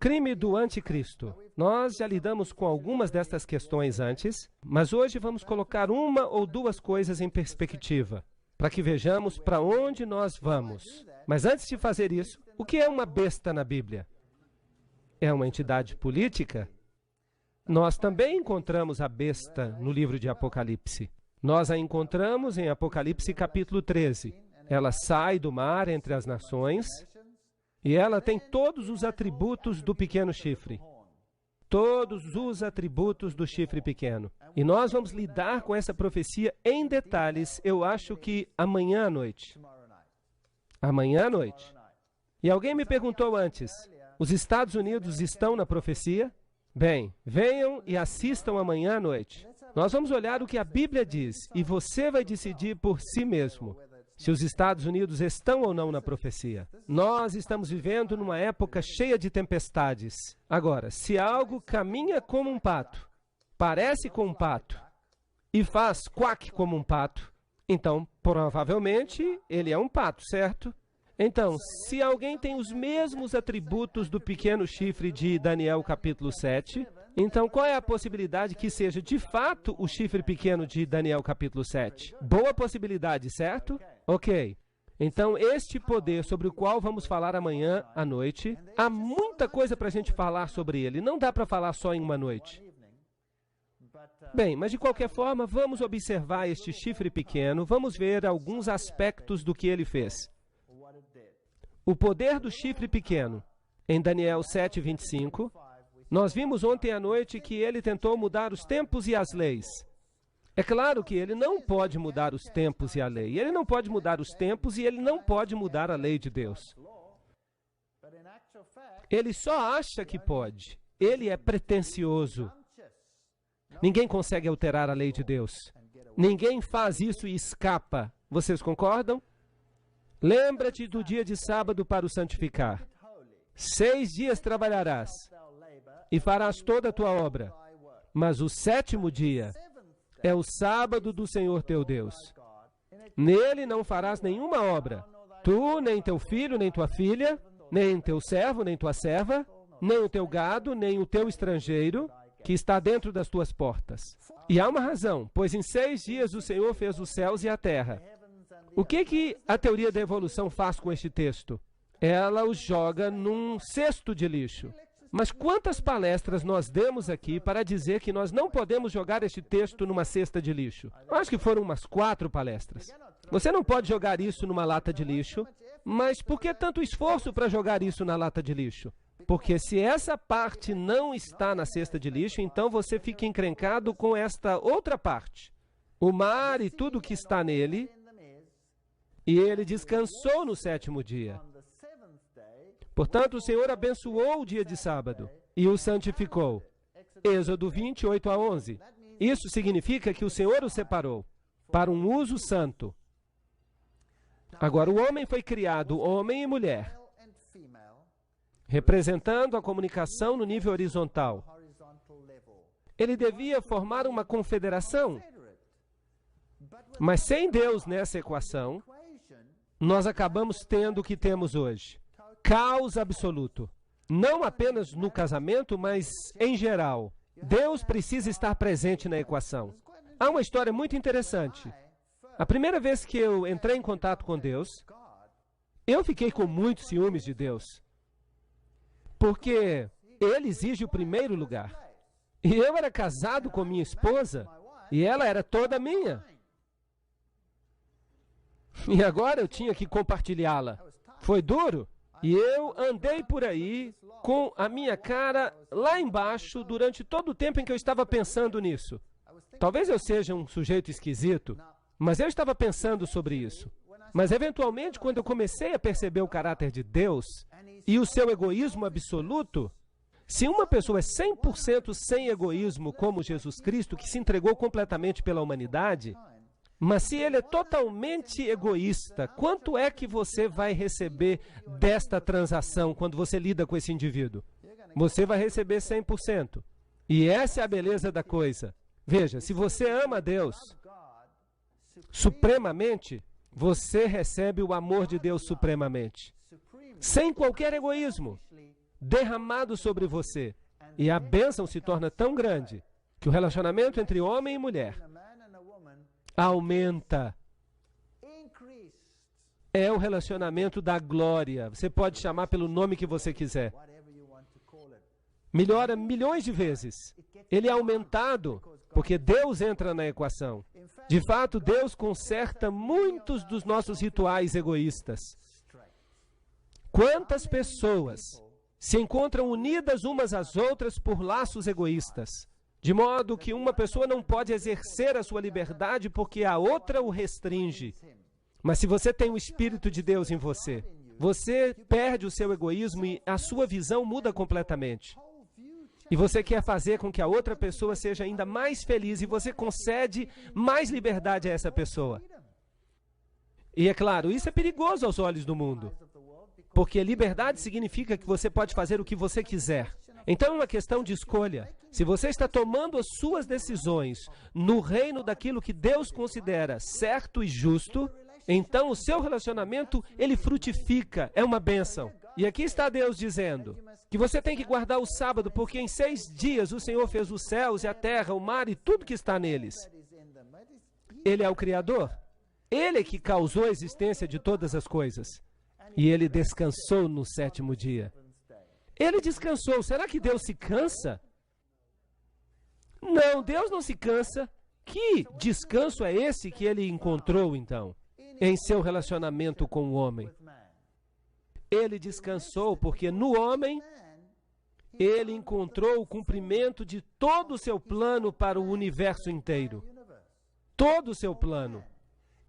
crime do anticristo. Nós já lidamos com algumas destas questões antes, mas hoje vamos colocar uma ou duas coisas em perspectiva, para que vejamos para onde nós vamos. Mas antes de fazer isso, o que é uma besta na Bíblia? É uma entidade política? Nós também encontramos a besta no livro de Apocalipse. Nós a encontramos em Apocalipse capítulo 13. Ela sai do mar entre as nações e ela tem todos os atributos do pequeno chifre. Todos os atributos do chifre pequeno. E nós vamos lidar com essa profecia em detalhes, eu acho que amanhã à noite. Amanhã à noite. E alguém me perguntou antes, os Estados Unidos estão na profecia? Bem, venham e assistam amanhã à noite. Nós vamos olhar o que a Bíblia diz e você vai decidir por si mesmo se os Estados Unidos estão ou não na profecia. Nós estamos vivendo numa época cheia de tempestades. Agora, se algo caminha como um pato, parece com um pato e faz quack como um pato, então provavelmente ele é um pato, certo? Então, se alguém tem os mesmos atributos do pequeno chifre de Daniel capítulo 7, então qual é a possibilidade que seja de fato o chifre pequeno de Daniel capítulo 7? Boa possibilidade, certo? Ok. Então, este poder sobre o qual vamos falar amanhã à noite, há muita coisa para a gente falar sobre ele. Não dá para falar só em uma noite. Bem, mas de qualquer forma, vamos observar este chifre pequeno, vamos ver alguns aspectos do que ele fez. O poder do chifre pequeno, em Daniel 7:25, nós vimos ontem à noite que ele tentou mudar os tempos e as leis. É claro que ele não pode mudar os tempos e a lei. Ele não pode mudar os tempos e ele não pode mudar a lei de Deus. Ele só acha que pode. Ele é pretensioso. Ninguém consegue alterar a lei de Deus. Ninguém faz isso e escapa. Vocês concordam? Lembra-te do dia de sábado para o santificar. 6 dias trabalharás e farás toda a tua obra. Mas o 7º dia é o sábado do Senhor teu Deus. Nele não farás nenhuma obra. Tu, nem teu filho, nem tua filha, nem teu servo, nem tua serva, nem o teu gado, nem o teu estrangeiro, que está dentro das tuas portas. E há uma razão, pois em 6 dias o Senhor fez os céus e a terra. O que a teoria da evolução faz com este texto? Ela os joga num cesto de lixo. Mas quantas palestras nós demos aqui para dizer que nós não podemos jogar este texto numa cesta de lixo? Eu acho que foram umas 4 palestras. Você não pode jogar isso numa lata de lixo, mas por que tanto esforço para jogar isso na lata de lixo? Porque se essa parte não está na cesta de lixo, então você fica encrencado com esta outra parte. O mar e tudo que está nele. E ele descansou no 7º dia. Portanto, o Senhor abençoou o dia de sábado e o santificou. Êxodo 20:8-11. Isso significa que o Senhor o separou para um uso santo. Agora, o homem foi criado homem e mulher, representando a comunicação no nível horizontal. Ele devia formar uma confederação, mas sem Deus nessa equação, nós acabamos tendo o que temos hoje. Caos absoluto. Não apenas no casamento, mas em geral. Deus precisa estar presente na equação. Há uma história muito interessante. A primeira vez que eu entrei em contato com Deus, eu fiquei com muitos ciúmes de Deus. Porque Ele exige o primeiro lugar. E eu era casado com minha esposa, e ela era toda minha. E agora eu tinha que compartilhá-la. Foi duro. E eu andei por aí com a minha cara lá embaixo durante todo o tempo em que eu estava pensando nisso. Talvez eu seja um sujeito esquisito, mas eu estava pensando sobre isso. Mas eventualmente, quando eu comecei a perceber o caráter de Deus e o seu egoísmo absoluto, se uma pessoa é 100% sem egoísmo, como Jesus Cristo, que se entregou completamente pela humanidade, mas se ele é totalmente egoísta, quanto é que você vai receber desta transação quando você lida com esse indivíduo? Você vai receber 100%. E essa é a beleza da coisa. Veja, se você ama a Deus supremamente, você recebe o amor de Deus supremamente. Sem qualquer egoísmo. derramado sobre você. E a bênção se torna tão grande que o relacionamento entre homem e mulher aumenta. É o relacionamento da glória. Você pode chamar pelo nome que você quiser. Melhora milhões de vezes. Ele é aumentado porque Deus entra na equação. De fato, Deus conserta muitos dos nossos rituais egoístas. Quantas pessoas se encontram unidas umas às outras por laços egoístas, de modo que uma pessoa não pode exercer a sua liberdade porque a outra o restringe. Mas se você tem o Espírito de Deus em você, você perde o seu egoísmo e a sua visão muda completamente. E você quer fazer com que a outra pessoa seja ainda mais feliz e você concede mais liberdade a essa pessoa. E é claro, isso é perigoso aos olhos do mundo, porque liberdade significa que você pode fazer o que você quiser. Então é uma questão de escolha. Se você está tomando as suas decisões no reino daquilo que Deus considera certo e justo, então o seu relacionamento, ele frutifica, é uma bênção. E aqui está Deus dizendo que você tem que guardar o sábado, porque em 6 dias o Senhor fez os céus e a terra, o mar e tudo que está neles. Ele é o Criador. Ele é que causou a existência de todas as coisas. E ele descansou no 7º dia. Ele descansou. Será que Deus se cansa? Não, Deus não se cansa. Que descanso é esse que ele encontrou, então, em seu relacionamento com o homem? Ele descansou porque no homem, ele encontrou o cumprimento de todo o seu plano para o universo inteiro. Todo o seu plano.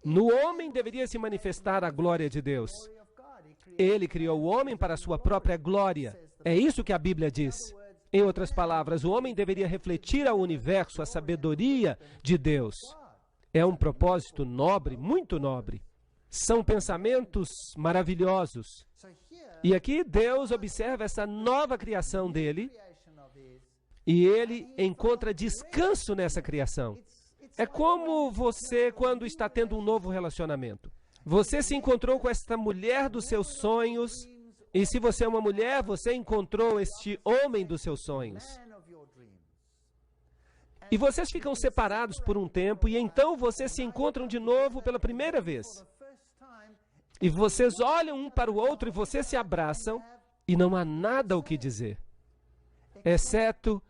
No homem deveria se manifestar a glória de Deus. Ele criou o homem para a sua própria glória. É isso que a Bíblia diz. Em outras palavras, o homem deveria refletir ao universo a sabedoria de Deus. É um propósito nobre, muito nobre. São pensamentos maravilhosos. E aqui Deus observa essa nova criação dele e ele encontra descanso nessa criação. É como você quando está tendo um novo relacionamento. Você se encontrou com esta mulher dos seus sonhos, e se você é uma mulher, você encontrou este homem dos seus sonhos. E vocês ficam separados por um tempo, e então vocês se encontram de novo pela primeira vez. E vocês olham um para o outro e vocês se abraçam, e não há nada o que dizer, exceto,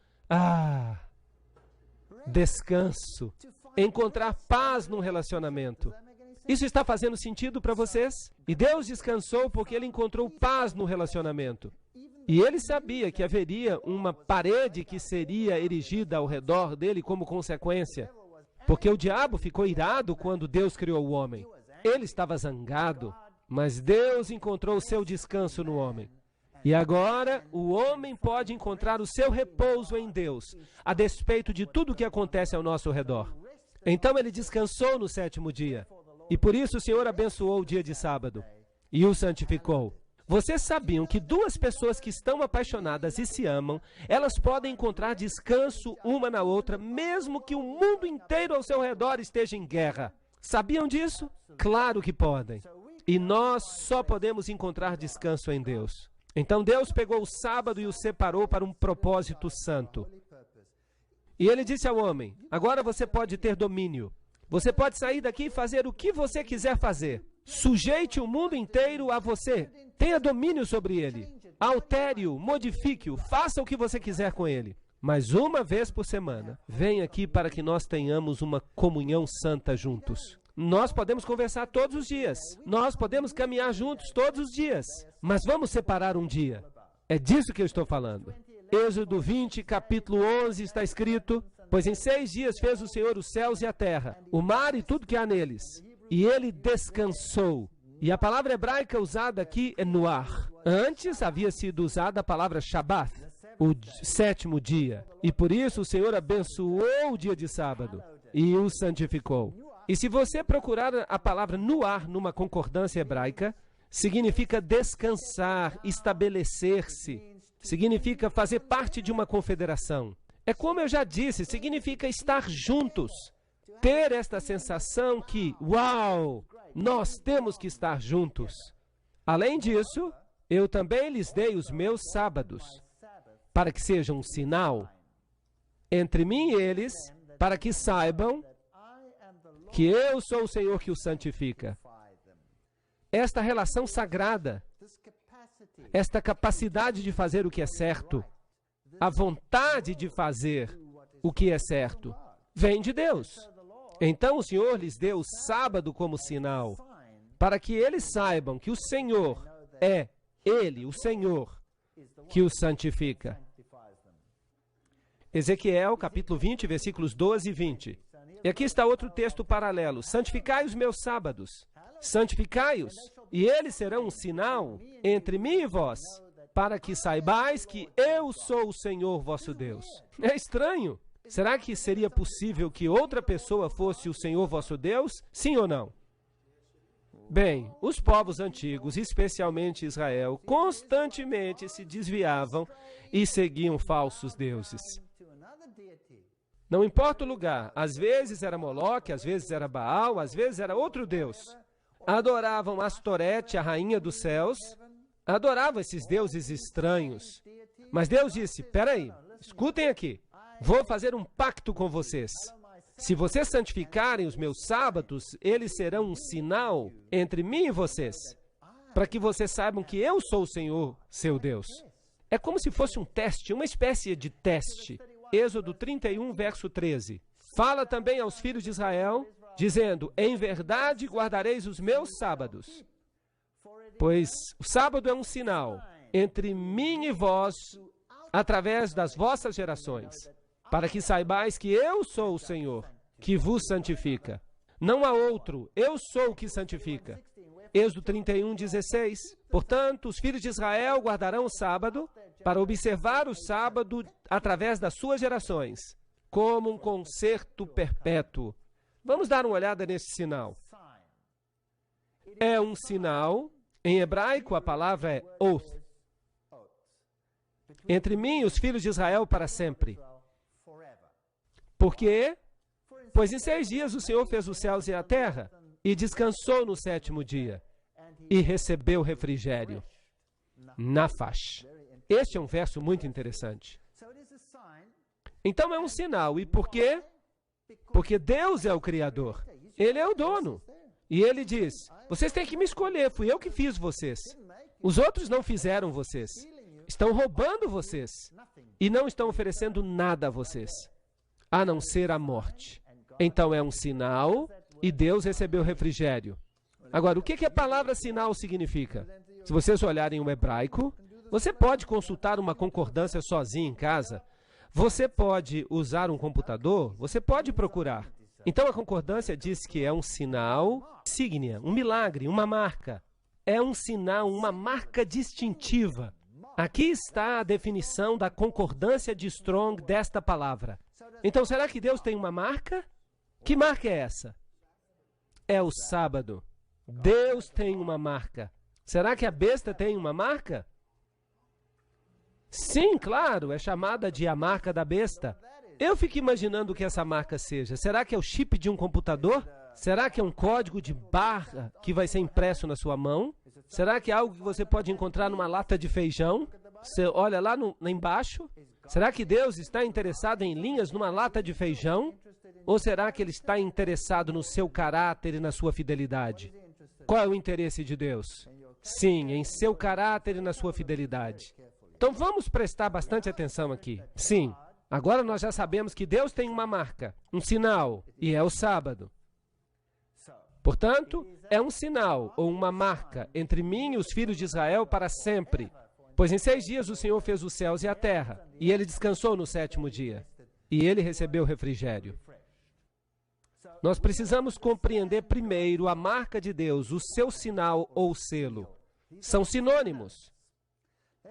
descanso, encontrar paz num relacionamento. Isso está fazendo sentido para vocês? E Deus descansou porque ele encontrou paz no relacionamento. E ele sabia que haveria uma parede que seria erigida ao redor dele como consequência. Porque o diabo ficou irado quando Deus criou o homem. Ele estava zangado, mas Deus encontrou o seu descanso no homem. E agora o homem pode encontrar o seu repouso em Deus, a despeito de tudo o que acontece ao nosso redor. Então ele descansou no 7º dia. E por isso o Senhor abençoou o dia de sábado e o santificou. Vocês sabiam que 2 pessoas que estão apaixonadas e se amam, elas podem encontrar descanso uma na outra, mesmo que o mundo inteiro ao seu redor esteja em guerra. Sabiam disso? Claro que podem. E nós só podemos encontrar descanso em Deus. Então Deus pegou o sábado e o separou para um propósito santo. E ele disse ao homem, agora você pode ter domínio. Você pode sair daqui e fazer o que você quiser fazer. Sujeite o mundo inteiro a você. Tenha domínio sobre ele. Altere-o, modifique-o, faça o que você quiser com ele. Mas uma vez por semana, venha aqui para que nós tenhamos uma comunhão santa juntos. Nós podemos conversar todos os dias. Nós podemos caminhar juntos todos os dias. Mas vamos separar um dia. É disso que eu estou falando. Êxodo 20, capítulo 11, está escrito... Pois em 6 dias fez o Senhor os céus e a terra, o mar e tudo que há neles. E ele descansou. E a palavra hebraica usada aqui é noar. Antes havia sido usada a palavra Shabbat, o 7º dia. E por isso o Senhor abençoou o dia de sábado e o santificou. E se você procurar a palavra noar numa concordância hebraica, significa descansar, estabelecer-se. Significa fazer parte de uma confederação. É como eu já disse, significa estar juntos. Ter esta sensação que, uau, nós temos que estar juntos. Além disso, eu também lhes dei os meus sábados, para que sejam um sinal entre mim e eles, para que saibam que eu sou o Senhor que os santifica. Esta relação sagrada, esta capacidade de fazer o que é certo, a vontade de fazer o que é certo, vem de Deus. Então o Senhor lhes deu o sábado como sinal, para que eles saibam que o Senhor é Ele, o Senhor, que os santifica. Ezequiel, capítulo 20, versículos 12 e 20. E aqui está outro texto paralelo. Santificai os meus sábados, santificai-os, e eles serão um sinal entre mim e vós, para que saibais que eu sou o Senhor vosso Deus. É estranho. Será que seria possível que outra pessoa fosse o Senhor vosso Deus? Sim ou não? Bem, os povos antigos, especialmente Israel, constantemente se desviavam e seguiam falsos deuses. Não importa o lugar, às vezes era Moloque, às vezes era Baal, às vezes era outro deus. Adoravam Astorete, a rainha dos céus, adoravam esses deuses estranhos. Mas Deus disse, peraí, escutem aqui, vou fazer um pacto com vocês. Se vocês santificarem os meus sábados, eles serão um sinal entre mim e vocês, para que vocês saibam que eu sou o Senhor, seu Deus. É como se fosse um teste, uma espécie de teste. Êxodo 31, verso 13. Fala também aos filhos de Israel, dizendo, em verdade guardareis os meus sábados, pois o sábado é um sinal entre mim e vós, através das vossas gerações, para que saibais que eu sou o Senhor, que vos santifica. Não há outro, eu sou o que santifica. Êxodo 31, 16. Portanto, os filhos de Israel guardarão o sábado, para observar o sábado através das suas gerações, como um concerto perpétuo. Vamos dar uma olhada nesse sinal. É um sinal, em hebraico a palavra é oath, entre mim e os filhos de Israel para sempre. Por quê? Pois em 6 dias o Senhor fez os céus e a terra, e descansou no 7º dia, e recebeu refrigério. Nafash. Este é um verso muito interessante. Então é um sinal. E por quê? Porque Deus é o Criador. Ele é o dono. E Ele diz, vocês têm que me escolher, fui eu que fiz vocês. Os outros não fizeram vocês. Estão roubando vocês. E não estão oferecendo nada a vocês, a não ser a morte. Então é um sinal e Deus recebeu refrigério. Agora, o que a palavra sinal significa? Se vocês olharem o hebraico, você pode consultar uma concordância sozinho em casa. Você pode usar um computador, você pode procurar. Então a concordância diz que é um sinal, signia, um milagre, uma marca. É um sinal, uma marca distintiva. Aqui está a definição da concordância de Strong desta palavra. Então, será que Deus tem uma marca? Que marca é essa? É o sábado. Deus tem uma marca. Será que a besta tem uma marca? Sim, claro, é chamada de a marca da besta. Eu fico imaginando o que essa marca seja. Será que é o chip de um computador? Será que é um código de barra que vai ser impresso na sua mão? Será que é algo que você pode encontrar numa lata de feijão? Você olha lá embaixo? Será que Deus está interessado em linhas numa lata de feijão? Ou será que Ele está interessado no seu caráter e na sua fidelidade? Qual é o interesse de Deus? Sim, em seu caráter e na sua fidelidade. Então vamos prestar bastante atenção aqui. Sim, agora nós já sabemos que Deus tem uma marca, um sinal, e é o sábado. Portanto, é um sinal ou uma marca entre mim e os filhos de Israel para sempre. Pois em 6 dias o Senhor fez os céus e a terra, e Ele descansou no 7º dia, e Ele recebeu refrigério. Nós precisamos compreender primeiro a marca de Deus, o seu sinal ou selo. São sinônimos.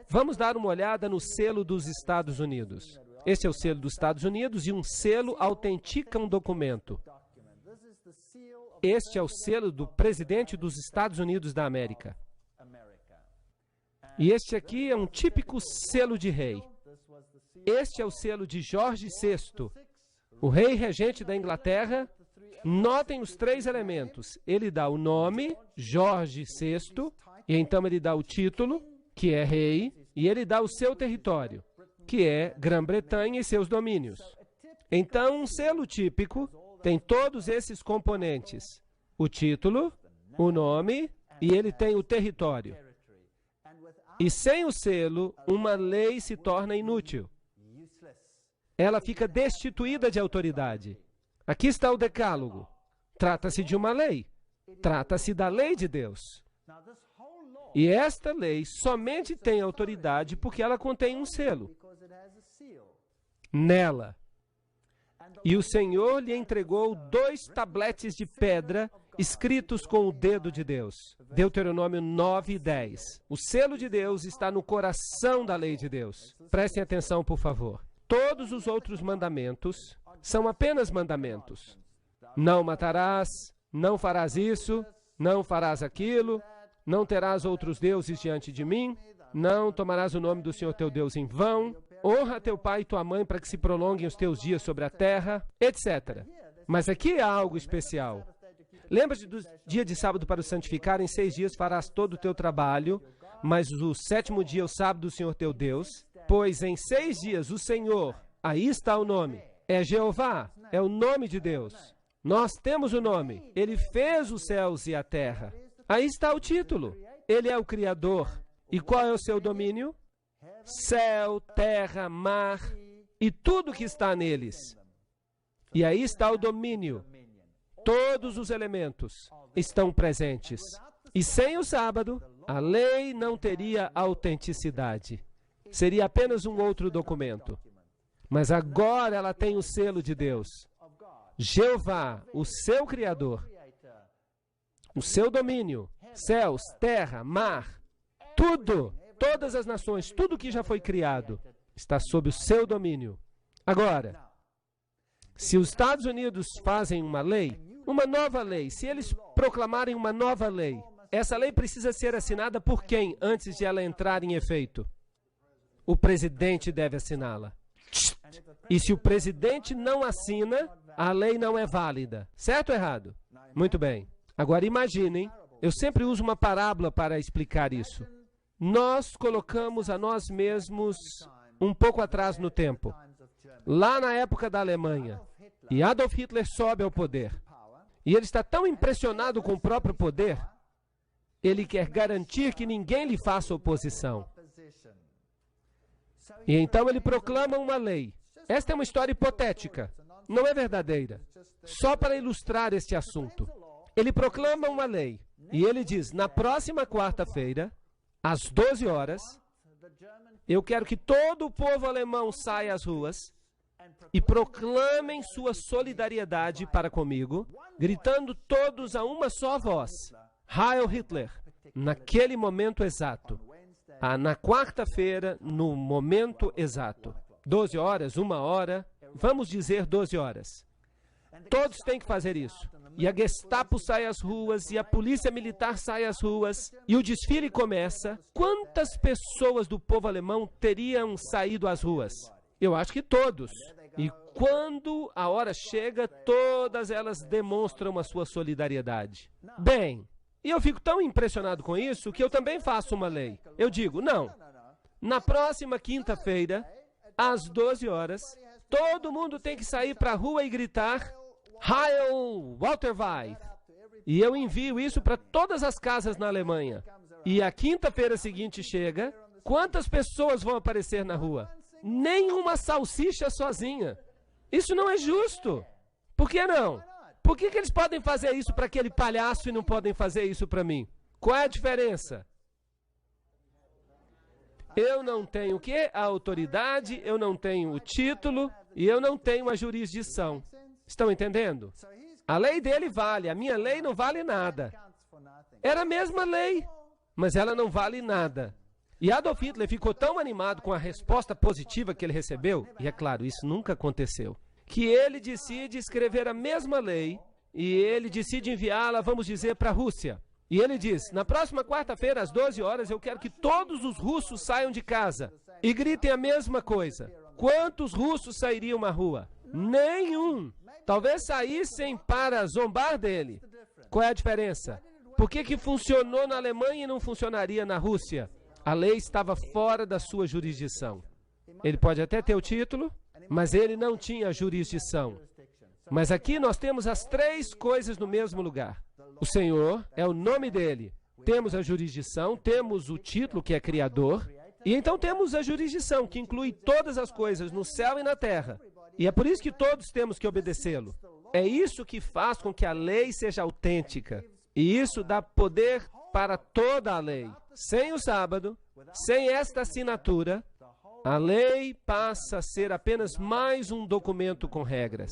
Vamos dar uma olhada no selo dos Estados Unidos. Este é o selo dos Estados Unidos e um selo autentica um documento. Este é o selo do presidente dos Estados Unidos da América. E este aqui é um típico selo de rei. Este é o selo de Jorge VI, o rei regente da Inglaterra. Notem os 3 elementos. Ele dá o nome, Jorge VI, e então ele dá o título, que é rei, e ele dá o seu território, que é Grã-Bretanha e seus domínios. Então, um selo típico tem todos esses componentes: o título, o nome, e ele tem o território. E sem o selo, uma lei se torna inútil. Ela fica destituída de autoridade. Aqui está o Decálogo. Trata-se de uma lei. Trata-se da lei de Deus. E esta lei somente tem autoridade porque ela contém um selo nela. E o Senhor lhe entregou 2 tabletes de pedra escritos com o dedo de Deus. Deuteronômio 9 e 10. O selo de Deus está no coração da lei de Deus. Prestem atenção, por favor. Todos os outros mandamentos são apenas mandamentos. Não matarás, não farás isso, não farás aquilo, não terás outros deuses diante de mim, não tomarás o nome do Senhor teu Deus em vão, honra teu pai e tua mãe para que se prolonguem os teus dias sobre a terra, etc. Mas aqui há algo especial. Lembra-te do dia de sábado para o santificar, em 6 dias farás todo o teu trabalho, mas o 7º dia é o sábado do Senhor teu Deus, pois em 6 dias o Senhor, aí está o nome, é Jeová, é o nome de Deus. Nós temos o nome, Ele fez os céus e a terra. Aí está o título, Ele é o Criador. E qual é o seu domínio? Céu, terra, mar e tudo que está neles. E aí está o domínio. Todos os elementos estão presentes. E sem o sábado, a lei não teria autenticidade. Seria apenas um outro documento. Mas agora ela tem o selo de Deus. Jeová, o seu Criador, o seu domínio, céus, terra, mar, tudo, todas as nações, tudo que já foi criado, está sob o seu domínio. Agora, se os Estados Unidos fazem uma lei, uma nova lei, se eles proclamarem uma nova lei, essa lei precisa ser assinada por quem antes de ela entrar em efeito? O presidente deve assiná-la. E se o presidente não assina, a lei não é válida. Certo ou errado? Muito bem. Agora imaginem, eu sempre uso uma parábola para explicar isso. Nós colocamos a nós mesmos um pouco atrás no tempo. Lá na época da Alemanha. E Adolf Hitler sobe ao poder. E ele está tão impressionado com o próprio poder, ele quer garantir que ninguém lhe faça oposição. E então ele proclama uma lei. Esta é uma história hipotética, não é verdadeira. Só para ilustrar este assunto. Ele proclama uma lei. E ele diz, na próxima quarta-feira, às 12 horas, eu quero que todo o povo alemão saia às ruas e proclamem sua solidariedade para comigo, gritando todos a uma só voz, Heil Hitler, naquele momento exato. Na quarta-feira, no momento exato. 12 horas, 1 hora, vamos dizer 12 horas. Todos têm que fazer isso. E a Gestapo sai às ruas, e a polícia militar sai às ruas, e o desfile começa. Quantas pessoas do povo alemão teriam saído às ruas? Eu acho que todos. E quando a hora chega, todas elas demonstram a sua solidariedade. Bem, e eu fico tão impressionado com isso que eu também faço uma lei. Eu digo, não, na próxima quinta-feira, às 12 horas, todo mundo tem que sair para a rua e gritar Heil Walter Weid. E eu envio isso para todas as casas na Alemanha. E a quinta-feira seguinte chega, quantas pessoas vão aparecer na rua? Nenhuma salsicha sozinha. Isso não é justo. Por que não? Por que eles podem fazer isso para aquele palhaço e não podem fazer isso para mim? Qual é a diferença? Eu não tenho o quê? A autoridade, eu não tenho o título e eu não tenho a jurisdição. Estão entendendo? A lei dele vale, a minha lei não vale nada. Era a mesma lei, mas ela não vale nada. E Adolf Hitler ficou tão animado com a resposta positiva que ele recebeu, e é claro, isso nunca aconteceu, que ele decide escrever a mesma lei e ele decide enviá-la, vamos dizer, para a Rússia. E ele diz, na próxima quarta-feira, às 12 horas, eu quero que todos os russos saiam de casa e gritem a mesma coisa. Quantos russos sairiam à rua? Nenhum. Talvez saíssem para zombar dele. Qual é a diferença? Por que funcionou na Alemanha e não funcionaria na Rússia? A lei estava fora da sua jurisdição. Ele pode até ter o título, mas ele não tinha jurisdição. Mas aqui nós temos as três coisas no mesmo lugar. O Senhor é o nome dele. Temos a jurisdição, temos o título, que é Criador, e então temos a jurisdição, que inclui todas as coisas no céu e na terra. E é por isso que todos temos que obedecê-lo. É isso que faz com que a lei seja autêntica. E isso dá poder para toda a lei. Sem o sábado, sem esta assinatura, a lei passa a ser apenas mais um documento com regras.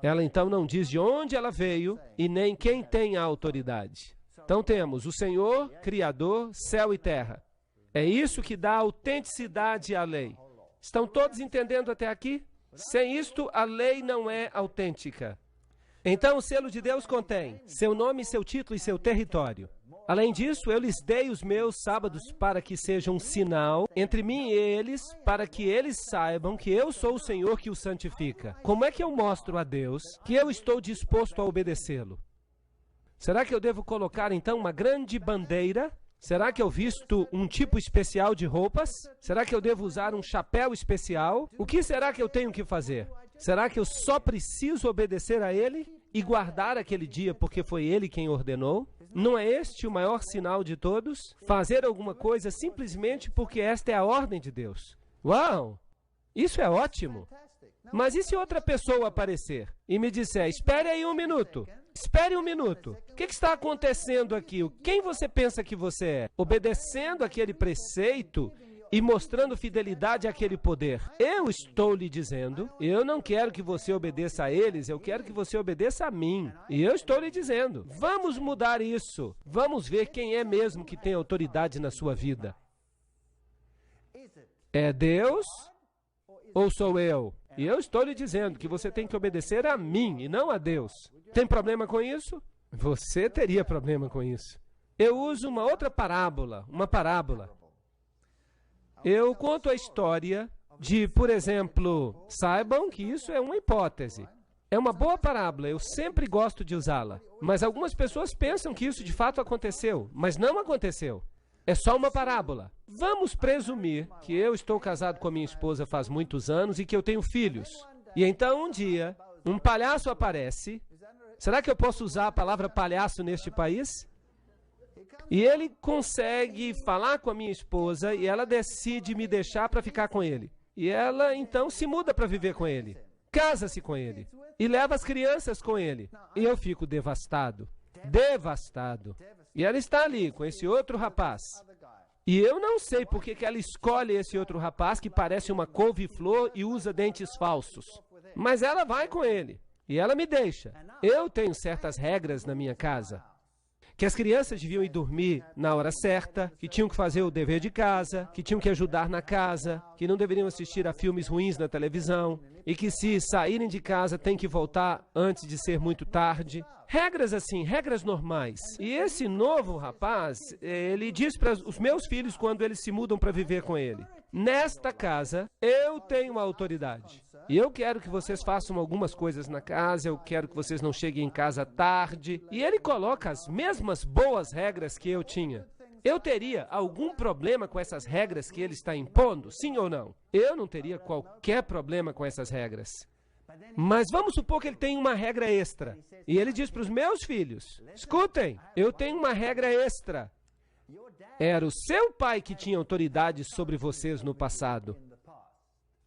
Ela então não diz de onde ela veio e nem quem tem a autoridade. Então temos o Senhor, Criador, céu e terra. É isso que dá autenticidade à lei. Estão todos entendendo até aqui? Sem isto, a lei não é autêntica. Então o selo de Deus contém seu nome, seu título e seu território. Além disso, eu lhes dei os meus sábados para que sejam um sinal entre mim e eles, para que eles saibam que eu sou o Senhor que os santifica. Como é que eu mostro a Deus que eu estou disposto a obedecê-lo? Será que eu devo colocar então uma grande bandeira? Será que eu visto um tipo especial de roupas? Será que eu devo usar um chapéu especial? O que será que eu tenho que fazer? Será que eu só preciso obedecer a Ele e guardar aquele dia porque foi Ele quem ordenou? Não é este o maior sinal de todos? Fazer alguma coisa simplesmente porque esta é a ordem de Deus. Uau! Isso é ótimo! Mas e se outra pessoa aparecer e me disser, espere aí um minuto, espere um minuto, o que está acontecendo aqui? Quem você pensa que você é? Obedecendo aquele preceito e mostrando fidelidade àquele poder. Eu estou lhe dizendo, eu não quero que você obedeça a eles, eu quero que você obedeça a mim. E eu estou lhe dizendo, vamos mudar isso. Vamos ver quem é mesmo que tem autoridade na sua vida. É Deus ou sou eu? E eu estou lhe dizendo que você tem que obedecer a mim e não a Deus. Tem problema com isso? Você teria problema com isso. Eu uso uma outra parábola, uma parábola. Eu conto a história de, por exemplo, saibam que isso é uma hipótese. É uma boa parábola, eu sempre gosto de usá-la. Mas algumas pessoas pensam que isso de fato aconteceu, mas não aconteceu. É só uma parábola. Vamos presumir que eu estou casado com a minha esposa faz muitos anos e que eu tenho filhos. E então um dia, um palhaço aparece. Será que eu posso usar a palavra palhaço neste país? E ele consegue falar com a minha esposa e ela decide me deixar para ficar com ele. E ela então se muda para viver com ele. Casa-se com ele. E leva as crianças com ele. E eu fico devastado. Devastado. E ela está ali com esse outro rapaz. E eu não sei por que ela escolhe esse outro rapaz que parece uma couve-flor e usa dentes falsos. Mas ela vai com ele. E ela me deixa. Eu tenho certas regras na minha casa. Que as crianças deviam ir dormir na hora certa, que tinham que fazer o dever de casa, que tinham que ajudar na casa, que não deveriam assistir a filmes ruins na televisão, e que se saírem de casa tem que voltar antes de ser muito tarde. Regras assim, regras normais. E esse novo rapaz, ele diz para os meus filhos quando eles se mudam para viver com ele, nesta casa eu tenho uma autoridade. E eu quero que vocês façam algumas coisas na casa, eu quero que vocês não cheguem em casa tarde. E ele coloca as mesmas boas regras que eu tinha. Eu teria algum problema com essas regras que ele está impondo? Sim ou não? Eu não teria qualquer problema com essas regras. Mas vamos supor que ele tem uma regra extra. E ele diz para os meus filhos, escutem, eu tenho uma regra extra. Era o seu pai que tinha autoridade sobre vocês no passado.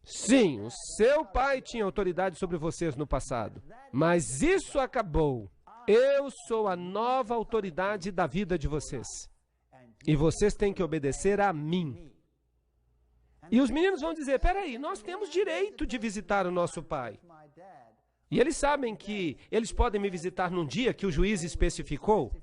Sim, o seu pai tinha autoridade sobre vocês no passado. Mas isso acabou. Eu sou a nova autoridade da vida de vocês. E vocês têm que obedecer a mim. E os meninos vão dizer, peraí, nós temos direito de visitar o nosso pai. E eles sabem que eles podem me visitar num dia que o juiz especificou.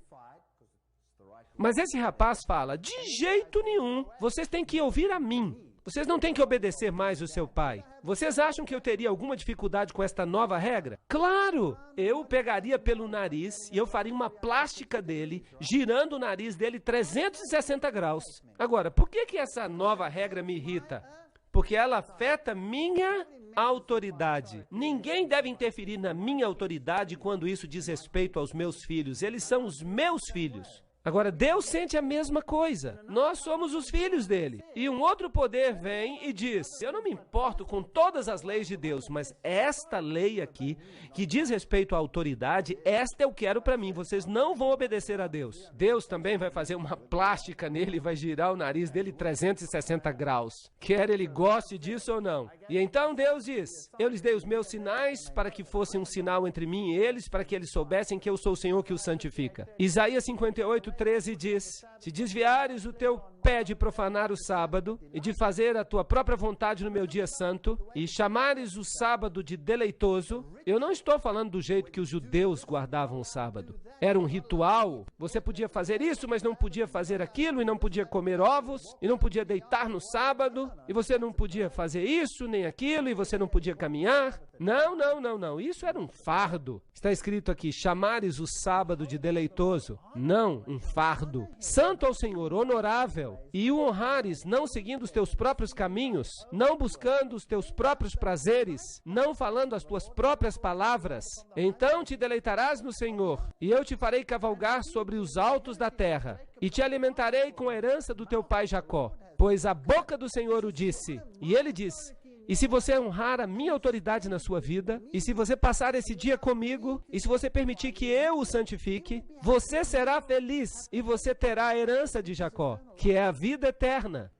Mas esse rapaz fala, de jeito nenhum, vocês têm que ouvir a mim. Vocês não têm que obedecer mais o seu pai. Vocês acham que eu teria alguma dificuldade com esta nova regra? Claro! Eu o pegaria pelo nariz e eu faria uma plástica dele, girando o nariz dele 360 graus. Agora, por que essa nova regra me irrita? Porque ela afeta minha autoridade. Ninguém deve interferir na minha autoridade quando isso diz respeito aos meus filhos. Eles são os meus filhos. Agora, Deus sente a mesma coisa. Nós somos os filhos dele. E um outro poder vem e diz, eu não me importo com todas as leis de Deus, mas esta lei aqui, que diz respeito à autoridade, esta eu quero para mim. Vocês não vão obedecer a Deus. Deus também vai fazer uma plástica nele e vai girar o nariz dele 360 graus. Quer ele goste disso ou não. E então Deus diz, eu lhes dei os meus sinais para que fossem um sinal entre mim e eles, para que eles soubessem que eu sou o Senhor que os santifica. Isaías 58:13 diz, se desviares o teu pé de profanar o sábado e de fazer a tua própria vontade no meu dia santo e chamares o sábado de deleitoso, eu não estou falando do jeito que os judeus guardavam o sábado. Era um ritual, você podia fazer isso, mas não podia fazer aquilo, e não podia comer ovos, e não podia deitar no sábado, e você não podia fazer isso, nem aquilo, e você não podia caminhar. Não, isso era um fardo. Está escrito aqui, chamares o sábado de deleitoso. Não, um fardo. Santo ao Senhor, honorável, e o honrares, não seguindo os teus próprios caminhos, não buscando os teus próprios prazeres, não falando as tuas próprias palavras. Então te deleitarás no Senhor, e eu te farei cavalgar sobre os altos da terra, e te alimentarei com a herança do teu pai Jacó. Pois a boca do Senhor o disse, e ele disse, e se você honrar a minha autoridade na sua vida, e se você passar esse dia comigo, e se você permitir que eu o santifique, você será feliz, e você terá a herança de Jacó, que é a vida eterna.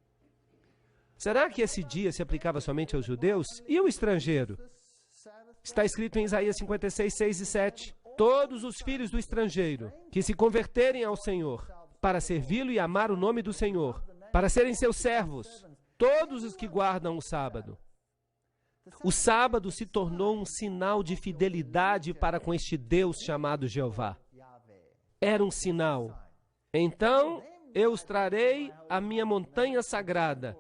Será que esse dia se aplicava somente aos judeus? E o estrangeiro? Está escrito em Isaías 56:6-7. Todos os filhos do estrangeiro que se converterem ao Senhor, para servi-lo e amar o nome do Senhor, para serem seus servos, todos os que guardam o sábado. O sábado se tornou um sinal de fidelidade para com este Deus chamado Jeová. Era um sinal. Então eu os trarei à minha montanha sagrada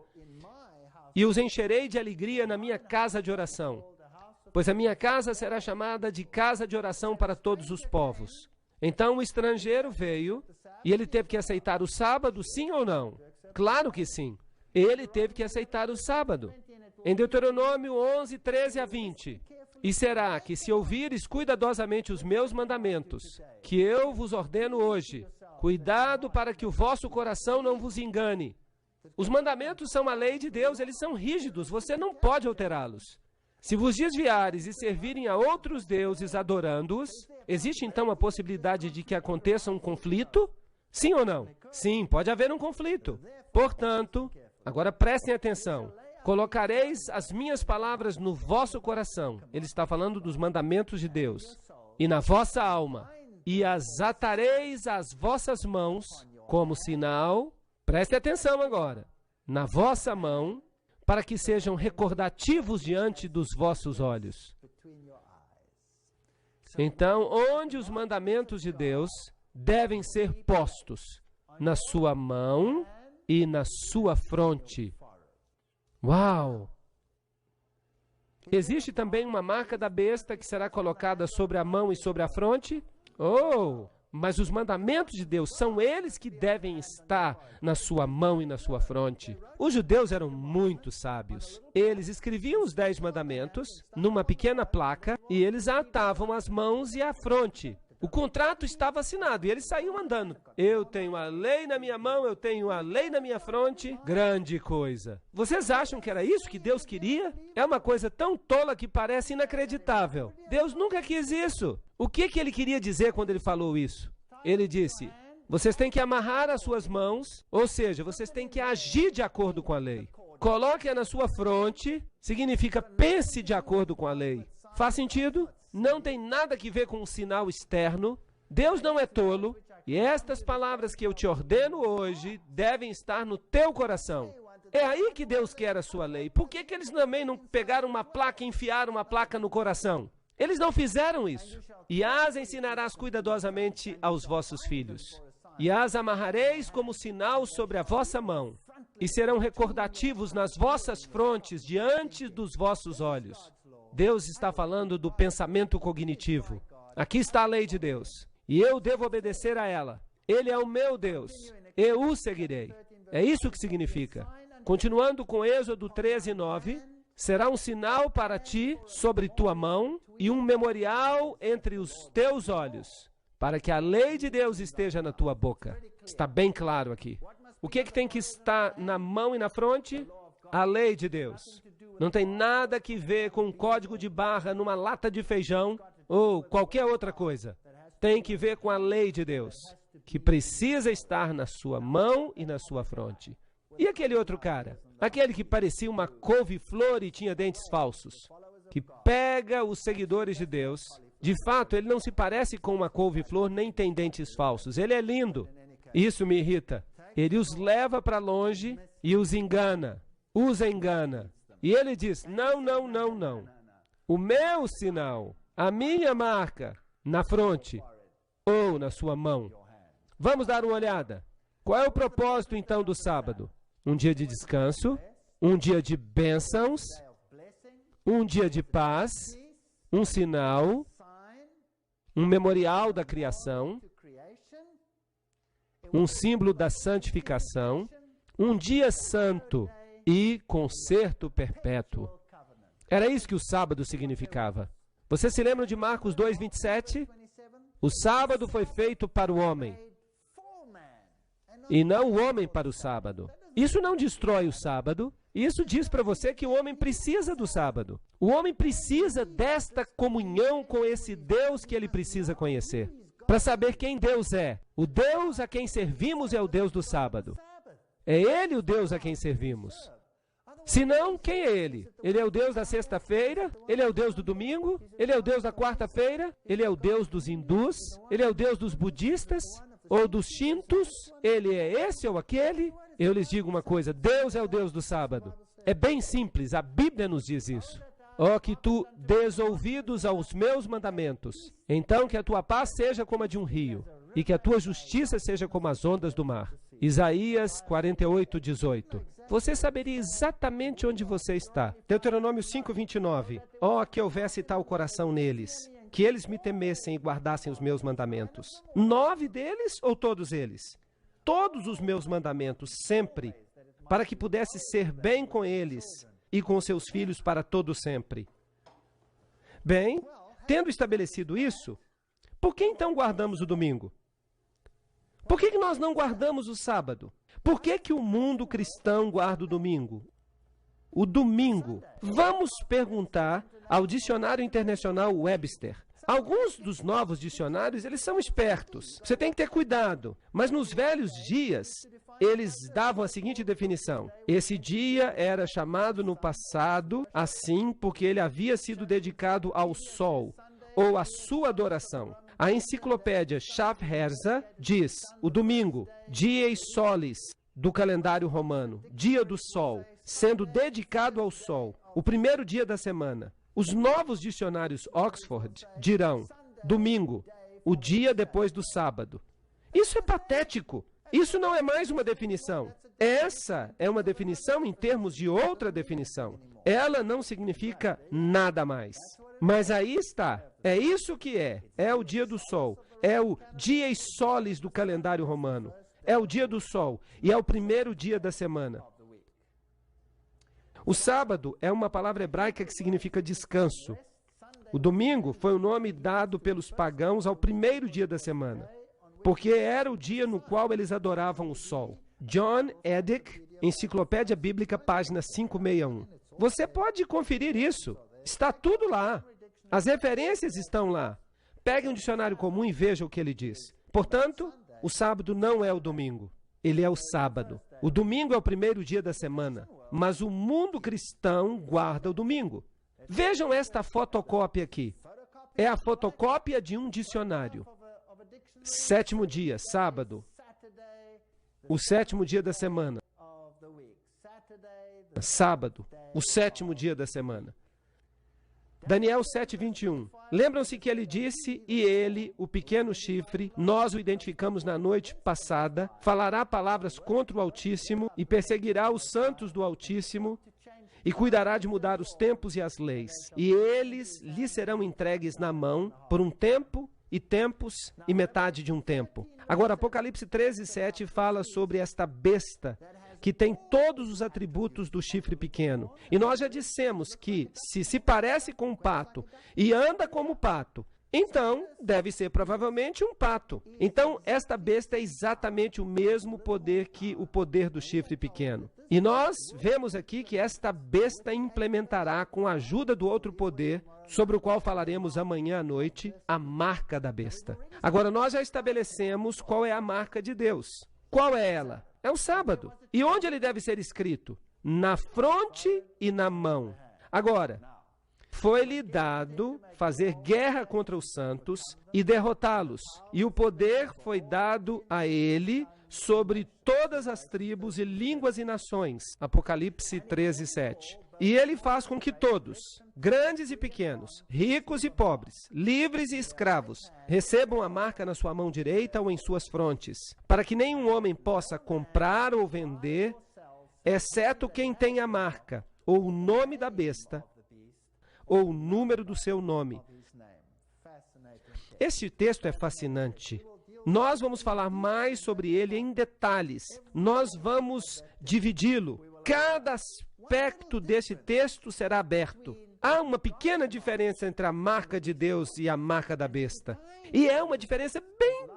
e os encherei de alegria na minha casa de oração, pois a minha casa será chamada de casa de oração para todos os povos. Então o estrangeiro veio e ele teve que aceitar o sábado, sim ou não? Claro que sim. Ele teve que aceitar o sábado. Em Deuteronômio 11:13-20. E será que se ouvires cuidadosamente os meus mandamentos, que eu vos ordeno hoje, cuidado para que o vosso coração não vos engane. Os mandamentos são a lei de Deus, eles são rígidos, você não pode alterá-los. Se vos desviares e servirem a outros deuses adorando-os, existe então a possibilidade de que aconteça um conflito? Sim ou não? Sim, pode haver um conflito. Portanto, agora prestem atenção. Colocareis as minhas palavras no vosso coração. Ele está falando dos mandamentos de Deus. E na vossa alma. E as atareis às vossas mãos como sinal. Preste atenção agora. Na vossa mão, para que sejam recordativos diante dos vossos olhos. Então, onde os mandamentos de Deus devem ser postos? Na sua mão e na sua fronte. Uau! Existe também uma marca da besta que será colocada sobre a mão e sobre a fronte? Oh! Mas os mandamentos de Deus são eles que devem estar na sua mão e na sua fronte. Os judeus eram muito sábios. Eles escreviam os 10 mandamentos numa pequena placa e eles a atavam às mãos e à fronte. O contrato estava assinado e eles saíam andando. Eu tenho a lei na minha mão, eu tenho a lei na minha fronte. Grande coisa. Vocês acham que era isso que Deus queria? É uma coisa tão tola que parece inacreditável. Deus nunca quis isso. O que ele queria dizer quando ele falou isso? Ele disse, vocês têm que amarrar as suas mãos, ou seja, vocês têm que agir de acordo com a lei. Coloque-a na sua fronte, significa pense de acordo com a lei. Faz sentido? Não tem nada que ver com um sinal externo. Deus não é tolo. E estas palavras que eu te ordeno hoje devem estar no teu coração. É aí que Deus quer a sua lei. Por que eles também não pegaram uma placa e enfiaram uma placa no coração? Eles não fizeram isso. E as ensinarás cuidadosamente aos vossos filhos. E as amarrareis como sinal sobre a vossa mão. E serão recordativos nas vossas frontes diante dos vossos olhos. Deus está falando do pensamento cognitivo. Aqui está a lei de Deus. E eu devo obedecer a ela. Ele é o meu Deus. Eu o seguirei. É isso que significa. Continuando com Êxodo 13:9. Será um sinal para ti sobre tua mão e um memorial entre os teus olhos. para que a lei de Deus esteja na tua boca. Está bem claro aqui. O que tem que estar na mão e na fronte? A lei de Deus. Não tem nada que ver com um código de barra numa lata de feijão ou qualquer outra coisa. Tem que ver com a lei de Deus, que precisa estar na sua mão e na sua fronte. E aquele outro cara? Aquele que parecia uma couve-flor e tinha dentes falsos, que pega os seguidores de Deus. De fato, ele não se parece com uma couve-flor nem tem dentes falsos. Ele é lindo. Isso me irrita. Ele os leva para longe e os engana. Os engana. E ele diz, não, não, não, não. O meu sinal, a minha marca, na fronte ou na sua mão. Vamos dar uma olhada. Qual é o propósito, então, do sábado? Um dia de descanso, um dia de bênçãos, um dia de paz, um sinal, um memorial da criação, um símbolo da santificação, um dia santo e concerto perpétuo. Era isso que o sábado significava. Você se lembra de Marcos 2:27? O sábado foi feito para o homem, e não o homem para o sábado. Isso não destrói o sábado. Isso diz para você que o homem precisa do sábado. O homem precisa desta comunhão com esse Deus que ele precisa conhecer, para saber quem Deus é. O Deus a quem servimos é o Deus do sábado. É Ele o Deus a quem servimos. Se não, quem é Ele? Ele é o Deus da sexta-feira? Ele é o Deus do domingo? Ele é o Deus da quarta-feira? Ele é o Deus dos hindus? Ele é o Deus dos budistas? Ou dos shintos? Ele é esse ou aquele? Eu lhes digo uma coisa, Deus é o Deus do sábado. É bem simples, a Bíblia nos diz isso. Ó, que tu des ouvidos aos meus mandamentos, então que a tua paz seja como a de um rio, e que a tua justiça seja como as ondas do mar. Isaías 48:18. Você saberia exatamente onde você está. Deuteronômio 5:29. Ó, que houvesse tal coração neles, que eles me temessem e guardassem os meus mandamentos. 9 deles ou todos eles? Todos os meus mandamentos, sempre, para que pudesse ser bem com eles e com seus filhos para todo sempre. Bem, tendo estabelecido isso, por que então guardamos o domingo? Por que nós não guardamos o sábado? Por que o mundo cristão guarda o domingo? O domingo. Vamos perguntar ao Dicionário Internacional Webster. Alguns dos novos dicionários, eles são espertos. Você tem que ter cuidado. Mas nos velhos dias, eles davam a seguinte definição. Esse dia era chamado no passado assim porque ele havia sido dedicado ao sol ou à sua adoração. A enciclopédia Schaffhauser diz, o domingo, dies solis, do calendário romano, dia do sol, sendo dedicado ao sol, o primeiro dia da semana. Os novos dicionários Oxford dirão, domingo, o dia depois do sábado. Isso é patético. Isso não é mais uma definição. Essa é uma definição em termos de outra definição. Ela não significa nada mais. Mas aí está. É isso que é. É o dia do sol. É o dies solis do calendário romano. É o dia do sol. E é o primeiro dia da semana. O sábado é uma palavra hebraica que significa descanso. O domingo foi o nome dado pelos pagãos ao primeiro dia da semana, porque era o dia no qual eles adoravam o sol. John Edick, Enciclopédia Bíblica, página 561. Você pode conferir isso. Está tudo lá. As referências estão lá. Pegue um dicionário comum e veja o que ele diz. Portanto, o sábado não é o domingo. Ele é o sábado. O domingo é o primeiro dia da semana, mas o mundo cristão guarda o domingo. Vejam esta fotocópia aqui. É a fotocópia de um dicionário. 7º dia, sábado. O 7º dia da semana. Sábado, o 7º dia da semana. Daniel 7:21. Lembram-se que ele disse, e ele, o pequeno chifre, nós o identificamos na noite passada, falará palavras contra o Altíssimo e perseguirá os santos do Altíssimo e cuidará de mudar os tempos e as leis. E eles lhe serão entregues na mão por um tempo e tempos e metade de um tempo. Agora, Apocalipse 13:7 fala sobre esta besta que tem todos os atributos do chifre pequeno. E nós já dissemos que, se parece com um pato e anda como pato, Então, deve ser provavelmente um pato. Então, esta besta é exatamente o mesmo poder que o poder do chifre pequeno. E nós vemos aqui que esta besta implementará, com a ajuda do outro poder, sobre o qual falaremos amanhã à noite, a marca da besta. Agora, nós já estabelecemos qual é a marca de Deus. Qual é ela? É o sábado. E onde ele deve ser escrito? Na fronte e na mão. Agora, foi-lhe dado fazer guerra contra os santos e derrotá-los. E o poder foi dado a ele sobre todas as tribos e línguas e nações. Apocalipse 13, 7. E ele faz com que todos, grandes e pequenos, ricos e pobres, livres e escravos, recebam a marca na sua mão direita ou em suas frontes, para que nenhum homem possa comprar ou vender, exceto quem tem a marca, ou o nome da besta, ou o número do seu nome. Este texto é fascinante. Nós vamos falar mais sobre ele em detalhes. Nós vamos dividi-lo. Cada aspecto desse texto será aberto. Há uma pequena diferença entre a marca de Deus e a marca da besta. E é uma diferença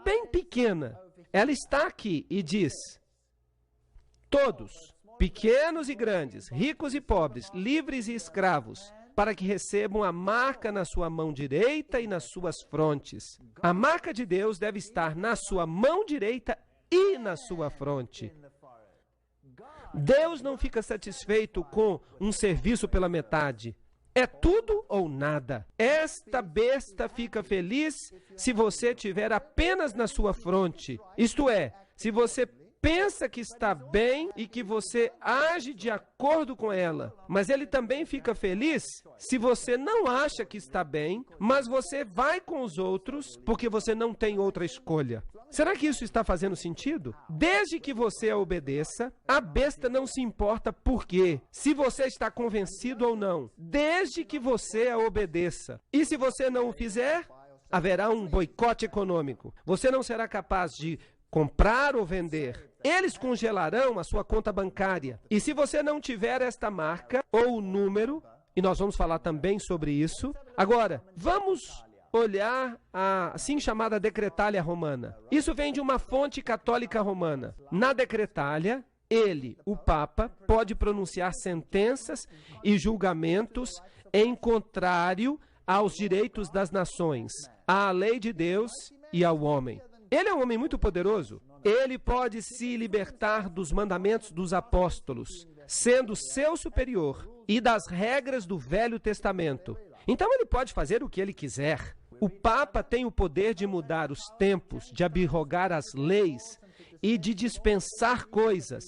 bem pequena. Ela está aqui e diz: todos, pequenos e grandes, ricos e pobres, livres e escravos, para que recebam a marca na sua mão direita e nas suas frontes. A marca de Deus deve estar na sua mão direita e na sua fronte. Deus não fica satisfeito com um serviço pela metade. É tudo ou nada. Esta besta fica feliz se você tiver apenas na sua fronte. Isto é, se você pensa que está bem e que você age de acordo com ela. Mas ele também fica feliz se você não acha que está bem, mas você vai com os outros porque você não tem outra escolha. Será que isso está fazendo sentido? Desde que você a obedeça, a besta não se importa por quê, se você está convencido ou não. Desde que você a obedeça. E se você não o fizer, haverá um boicote econômico. Você não será capaz de comprar ou vender. Eles congelarão a sua conta bancária. E se você não tiver esta marca ou o número, e nós vamos falar também sobre isso. Agora, vamos olhar a assim chamada decretália romana. Isso vem de uma fonte católica romana. Na decretália, ele, o Papa, pode pronunciar sentenças e julgamentos em contrário aos direitos das nações, à lei de Deus e ao homem. Ele é um homem muito poderoso. Ele pode se libertar dos mandamentos dos apóstolos, sendo seu superior, e das regras do Velho Testamento. Então ele pode fazer o que ele quiser. O Papa tem o poder de mudar os tempos, de abrogar as leis e de dispensar coisas,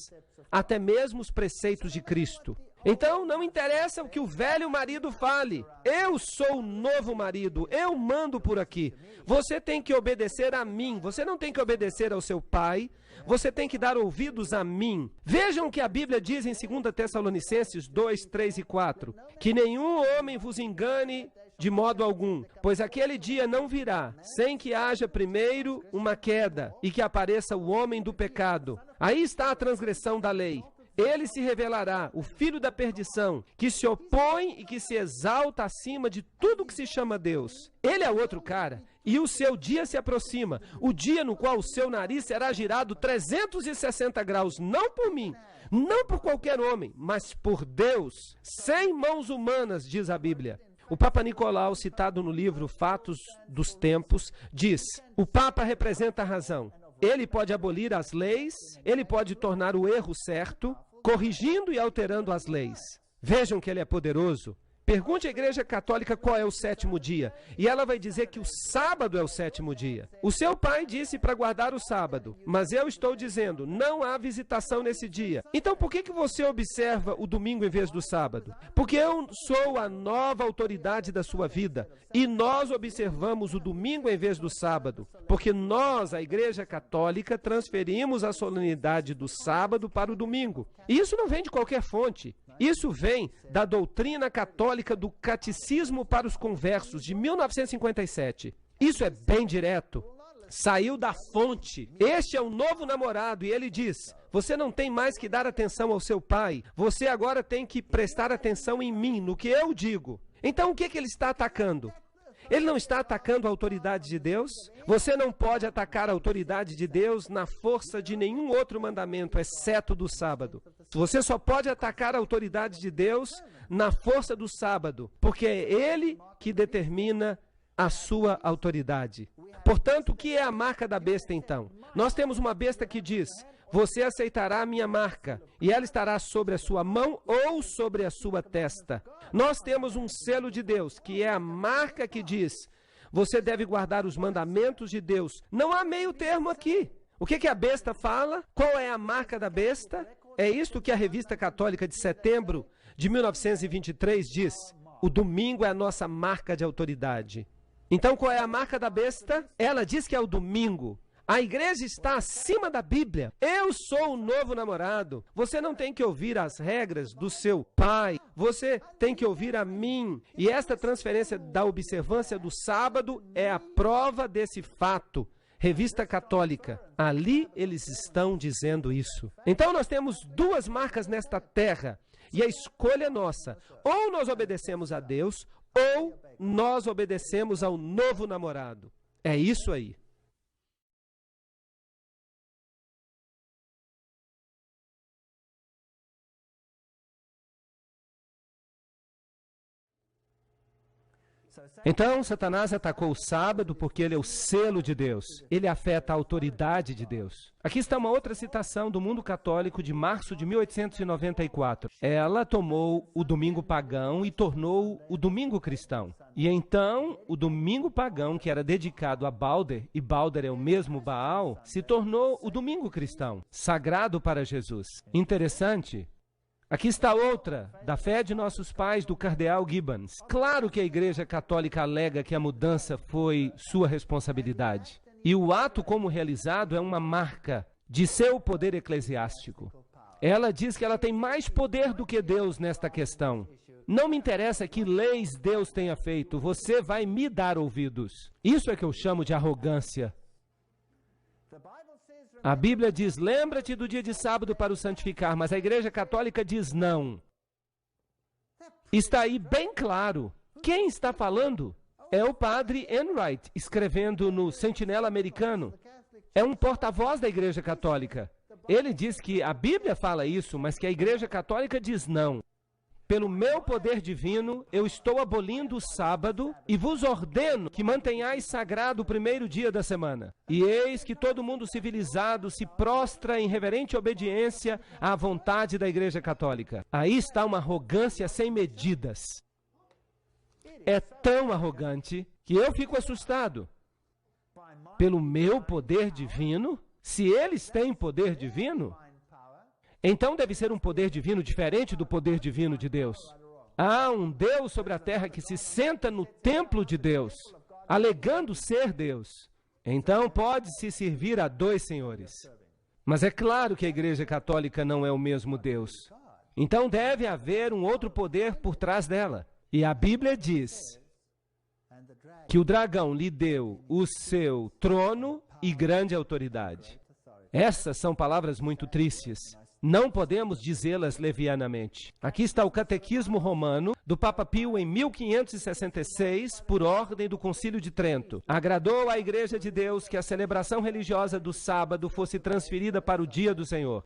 até mesmo os preceitos de Cristo. Então, não interessa o que o velho marido fale. Eu sou o novo marido, eu mando por aqui. Você tem que obedecer a mim, você não tem que obedecer ao seu pai, você tem que dar ouvidos a mim. Vejam o que a Bíblia diz em 2 Tessalonicenses 2, 3 e 4. Que nenhum homem vos engane de modo algum, pois aquele dia não virá, sem que haja primeiro uma queda e que apareça o homem do pecado. Aí está a transgressão da lei. Ele se revelará, o filho da perdição, que se opõe e que se exalta acima de tudo que se chama Deus. Ele é outro cara, e o seu dia se aproxima, o dia no qual o seu nariz será girado 360 graus, não por mim, não por qualquer homem, mas por Deus, sem mãos humanas, diz a Bíblia. O Papa Nicolau, citado no livro Fatos dos Tempos, diz: o Papa representa a razão. Ele pode abolir as leis, ele pode tornar o erro certo, corrigindo e alterando as leis. Vejam que ele é poderoso. Pergunte à Igreja Católica qual é o sétimo dia, e ela vai dizer que o sábado é o sétimo dia. O seu pai disse para guardar o sábado, mas eu estou dizendo, não há visitação nesse dia. Então por que você observa o domingo em vez do sábado? Porque eu sou a nova autoridade da sua vida, e nós observamos o domingo em vez do sábado, porque nós, a Igreja Católica, transferimos a solenidade do sábado para o domingo. E isso não vem de qualquer fonte. Isso vem da doutrina católica do Catecismo para os Conversos, de 1957. Isso é bem direto. Saiu da fonte. Este é o novo namorado e ele diz: você não tem mais que dar atenção ao seu pai. Você agora tem que prestar atenção em mim, no que eu digo. Então o que ele está atacando? Ele não está atacando a autoridade de Deus? Você não pode atacar a autoridade de Deus na força de nenhum outro mandamento, exceto do sábado. Você só pode atacar a autoridade de Deus na força do sábado, porque é Ele que determina a sua autoridade. Portanto, o que é a marca da besta, então? Nós temos uma besta que diz: você aceitará a minha marca, e ela estará sobre a sua mão ou sobre a sua testa. Nós temos um selo de Deus, que é a marca que diz: você deve guardar os mandamentos de Deus. Não há meio termo aqui. O que a besta fala? Qual é a marca da besta? É isto que a Revista Católica de setembro de 1923 diz: o domingo é a nossa marca de autoridade. Então, qual é a marca da besta? Ela diz que é o domingo. A igreja está acima da Bíblia. Eu sou o novo namorado. Você não tem que ouvir as regras do seu pai. Você tem que ouvir a mim. E esta transferência da observância do sábado é a prova desse fato. Revista Católica. Ali eles estão dizendo isso. Então nós temos duas marcas nesta terra. E a escolha é nossa. Ou nós obedecemos a Deus, ou nós obedecemos ao novo namorado. É isso aí. Então, Satanás atacou o sábado porque ele é o selo de Deus. Ele afeta a autoridade de Deus. Aqui está uma outra citação do Mundo Católico de março de 1894. Ela tomou o domingo pagão e tornou o domingo cristão. E então, o domingo pagão, que era dedicado a Balder, e Balder é o mesmo Baal, se tornou o domingo cristão, sagrado para Jesus. Interessante. Aqui está outra, da fé de nossos pais, do cardeal Gibbons. Claro que a Igreja Católica alega que a mudança foi sua responsabilidade. E o ato como realizado é uma marca de seu poder eclesiástico. Ela diz que ela tem mais poder do que Deus nesta questão. Não me interessa que leis Deus tenha feito, você vai me dar ouvidos. Isso é que eu chamo de arrogância. A Bíblia diz: lembra-te do dia de sábado para o santificar, mas a Igreja Católica diz não. Está aí bem claro. Quem está falando é o padre Enright, escrevendo no Sentinela Americano. É um porta-voz da Igreja Católica. Ele diz que a Bíblia fala isso, mas que a Igreja Católica diz não. Pelo meu poder divino, eu estou abolindo o sábado e vos ordeno que mantenhais sagrado o primeiro dia da semana. E eis que todo mundo civilizado se prostra em reverente obediência à vontade da Igreja Católica. Aí está uma arrogância sem medidas. É tão arrogante que eu fico assustado. Pelo meu poder divino, se eles têm poder divino, então deve ser um poder divino diferente do poder divino de Deus. Há um Deus sobre a terra que se senta no templo de Deus, alegando ser Deus. Então pode-se servir a dois senhores. Mas é claro que a Igreja Católica não é o mesmo Deus. Então deve haver um outro poder por trás dela. E a Bíblia diz que o dragão lhe deu o seu trono e grande autoridade. Essas são palavras muito tristes. Não podemos dizê-las levianamente. Aqui está o Catequismo Romano do Papa Pio em 1566, por ordem do Concílio de Trento. Agradou à Igreja de Deus que a celebração religiosa do sábado fosse transferida para o dia do Senhor,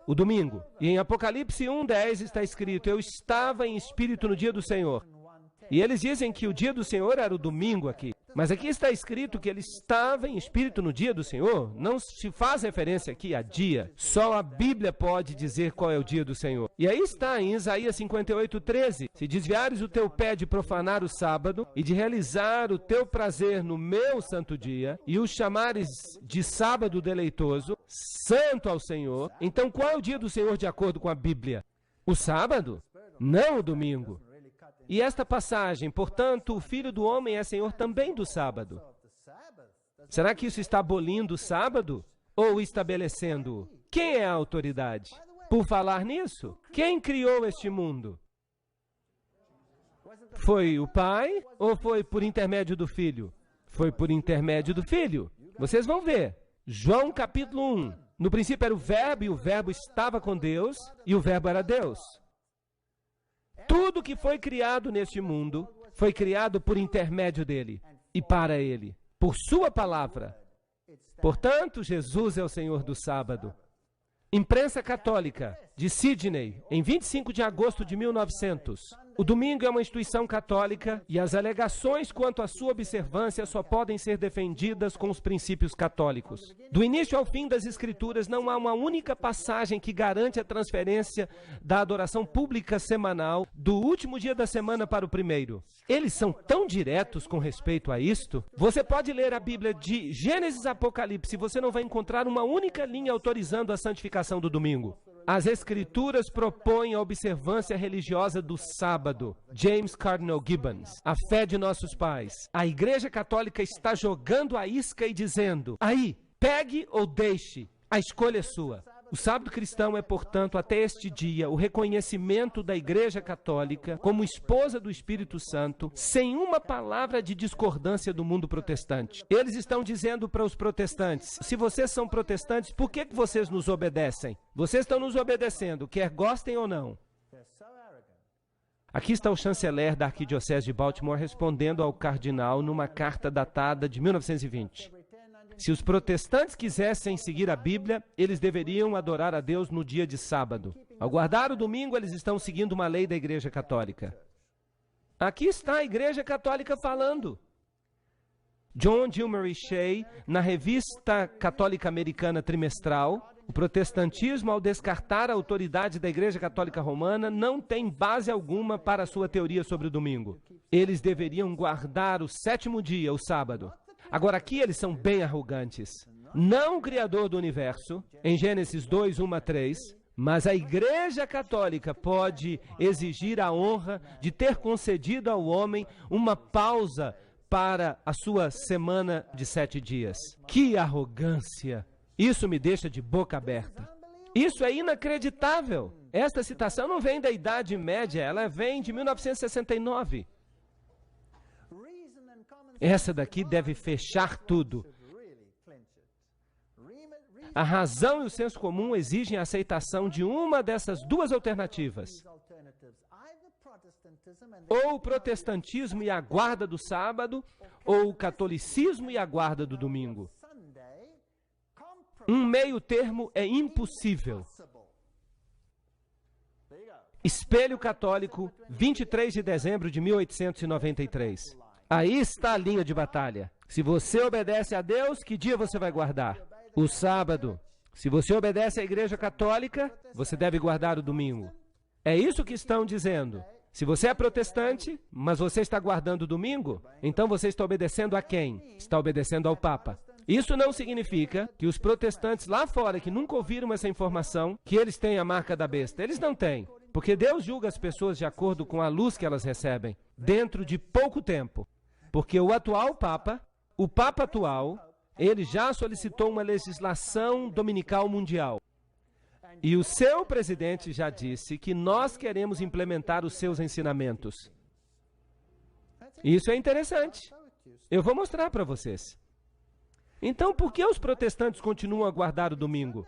o domingo. E em Apocalipse 1:10 está escrito: eu estava em espírito no dia do Senhor. E eles dizem que o dia do Senhor era o domingo aqui. Mas aqui está escrito que ele estava em espírito no dia do Senhor. Não se faz referência aqui a dia. Só a Bíblia pode dizer qual é o dia do Senhor. E aí está em Isaías 58:13. Se desviares o teu pé de profanar o sábado e de realizar o teu prazer no meu santo dia, e os chamares de sábado deleitoso, santo ao Senhor, então qual é o dia do Senhor de acordo com a Bíblia? O sábado? Não o domingo. E esta passagem, portanto, o Filho do Homem é Senhor também do sábado. Será que isso está abolindo o sábado? Ou estabelecendo-o? Quem é a autoridade? Por falar nisso, quem criou este mundo? Foi o Pai ou foi por intermédio do Filho? Foi por intermédio do Filho. Vocês vão ver. João capítulo 1. No princípio era o Verbo, e o Verbo estava com Deus, e o Verbo era Deus. Tudo que foi criado neste mundo foi criado por intermédio dele e para ele, por sua palavra. Portanto, Jesus é o Senhor do sábado. Imprensa Católica, de Sydney, em 25 de agosto de 1900. O domingo é uma instituição católica e as alegações quanto à sua observância só podem ser defendidas com os princípios católicos. Do início ao fim das Escrituras, não há uma única passagem que garante a transferência da adoração pública semanal do último dia da semana para o primeiro. Eles são tão diretos com respeito a isto. Você pode ler a Bíblia de Gênesis a Apocalipse, você não vai encontrar uma única linha autorizando a santificação do domingo. As Escrituras propõem a observância religiosa do sábado. James Cardinal Gibbons. A fé de nossos pais. A Igreja Católica está jogando a isca e dizendo: aí, pegue ou deixe, a escolha é sua. O sábado cristão é, portanto, até este dia, o reconhecimento da Igreja Católica como esposa do Espírito Santo, sem uma palavra de discordância do mundo protestante. Eles estão dizendo para os protestantes: se vocês são protestantes, por que vocês nos obedecem? Vocês estão nos obedecendo, quer gostem ou não. Aqui está o chanceler da Arquidiocese de Baltimore respondendo ao cardeal numa carta datada de 1920. Se os protestantes quisessem seguir a Bíblia, eles deveriam adorar a Deus no dia de sábado. Ao guardar o domingo, eles estão seguindo uma lei da Igreja Católica. Aqui está a Igreja Católica falando. John Gilmary Shea, na Revista Católica Americana Trimestral, o protestantismo, ao descartar a autoridade da Igreja Católica Romana, não tem base alguma para a sua teoria sobre o domingo. Eles deveriam guardar o sétimo dia, o sábado. Agora, aqui eles são bem arrogantes. Não o Criador do Universo, em Gênesis 2, 1 a 3, mas a Igreja Católica pode exigir a honra de ter concedido ao homem uma pausa para a sua semana de 7 dias. Que arrogância! Isso me deixa de boca aberta. Isso é inacreditável. Esta citação não vem da Idade Média, ela vem de 1969. Essa daqui deve fechar tudo. A razão e o senso comum exigem a aceitação de uma dessas duas alternativas. Ou o protestantismo e a guarda do sábado, ou o catolicismo e a guarda do domingo. Um meio termo é impossível. Espelho Católico, 23 de dezembro de 1893. Aí está a linha de batalha. Se você obedece a Deus, que dia você vai guardar? O sábado. Se você obedece à Igreja Católica, você deve guardar o domingo. É isso que estão dizendo. Se você é protestante, mas você está guardando o domingo, então você está obedecendo a quem? Está obedecendo ao Papa. Isso não significa que os protestantes lá fora, que nunca ouviram essa informação, que eles têm a marca da besta. Eles não têm. Porque Deus julga as pessoas de acordo com a luz que elas recebem, dentro de pouco tempo. Porque o atual Papa, o Papa atual, ele já solicitou uma legislação dominical mundial. E o seu presidente já disse que nós queremos implementar os seus ensinamentos. Isso é interessante. Eu vou mostrar para vocês. Então, por que os protestantes continuam a guardar o domingo?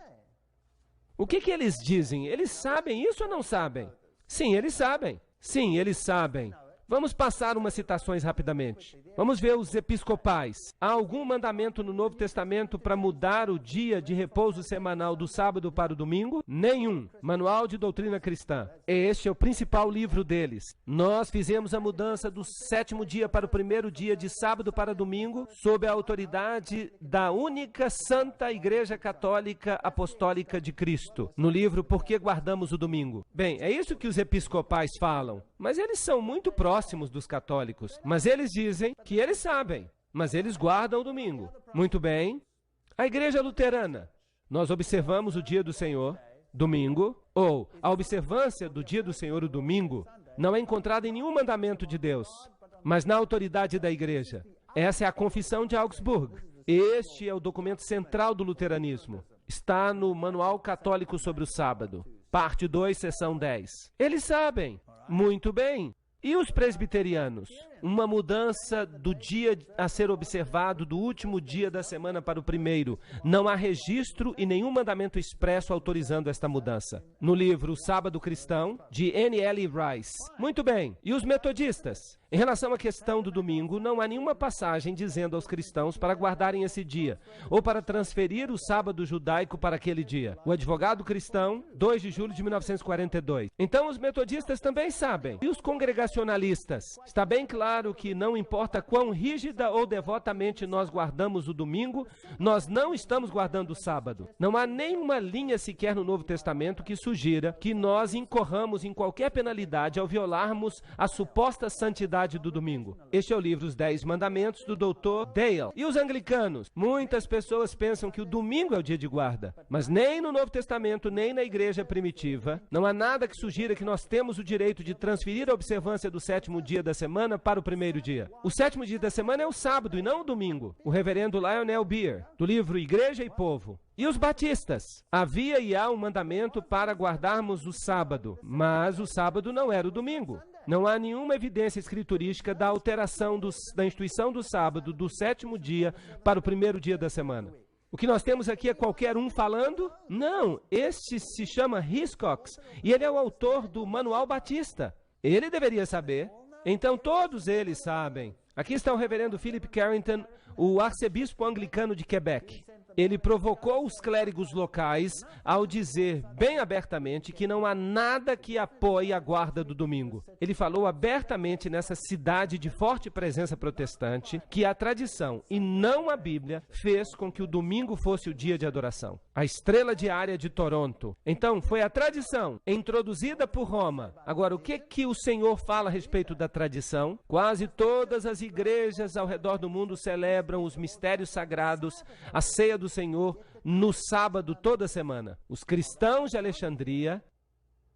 O que eles dizem? Eles sabem isso ou não sabem? Sim, eles sabem. Sim, eles sabem. Vamos passar umas citações rapidamente. Vamos ver os episcopais. Há algum mandamento no Novo Testamento para mudar o dia de repouso semanal do sábado para o domingo? Nenhum. Manual de Doutrina Cristã. Este é o principal livro deles. Nós fizemos a mudança do sétimo dia para o primeiro dia de sábado para domingo, sob a autoridade da única Santa Igreja Católica Apostólica de Cristo, no livro Por que Guardamos o Domingo. Bem, é isso que os episcopais falam, mas eles são muito próximos dos católicos. Mas eles dizem que eles sabem, mas eles guardam o domingo. Muito bem. A Igreja Luterana. Nós observamos o dia do Senhor, domingo, ou a observância do dia do Senhor, o domingo, não é encontrada em nenhum mandamento de Deus, mas na autoridade da Igreja. Essa é a Confissão de Augsburgo. Este é o documento central do luteranismo. Está no Manual Católico sobre o Sábado, parte 2, seção 10. Eles sabem. Muito bem. E os presbiterianos? uma mudança do dia a ser observado, do último dia da semana para o primeiro. Não há registro e nenhum mandamento expresso autorizando esta mudança. No livro Sábado Cristão, de N.L. Rice. Muito bem, e os metodistas? Em relação à questão do domingo, não há nenhuma passagem dizendo aos cristãos para guardarem esse dia, ou para transferir o sábado judaico para aquele dia. O Advogado Cristão, 2 de julho de 1942. Então os metodistas também sabem. E os congregacionalistas? Está bem claro que não importa quão rígida ou devotamente nós guardamos o domingo, nós não estamos guardando o sábado. Não há nenhuma linha sequer no Novo Testamento que sugira que nós incorramos em qualquer penalidade ao violarmos a suposta santidade do domingo. Este é o livro Os 10 Mandamentos, do Dr. Dale. E os anglicanos? Muitas pessoas pensam que o domingo é o dia de guarda, mas nem no Novo Testamento, nem na igreja primitiva, não há nada que sugira que nós temos o direito de transferir a observância do sétimo dia da semana para o primeiro dia. O sétimo dia da semana é o sábado e não o domingo. O reverendo Lionel Beer, do livro Igreja e Povo. E os batistas? Havia e há um mandamento para guardarmos o sábado, mas o sábado não era o domingo. Não há nenhuma evidência escriturística da alteração da instituição do sábado, do sétimo dia, para o primeiro dia da semana. O que nós temos aqui é qualquer um falando? Não, este se chama Hiscox e ele é o autor do Manual Batista. Ele deveria saber. Então todos eles sabem. Aqui está o reverendo Philip Carrington, o arcebispo anglicano de Quebec. Ele provocou os clérigos locais ao dizer bem abertamente que não há nada que apoie a guarda do domingo. Ele falou abertamente nessa cidade de forte presença protestante que a tradição, e não a Bíblia, fez com que o domingo fosse o dia de adoração. A estrela diária de Toronto. Então, foi a tradição introduzida por Roma. Agora, o que o Senhor fala a respeito da tradição? Quase todas as igrejas ao redor do mundo celebram os mistérios sagrados, a ceia do Senhor, no sábado toda semana. Os cristãos de Alexandria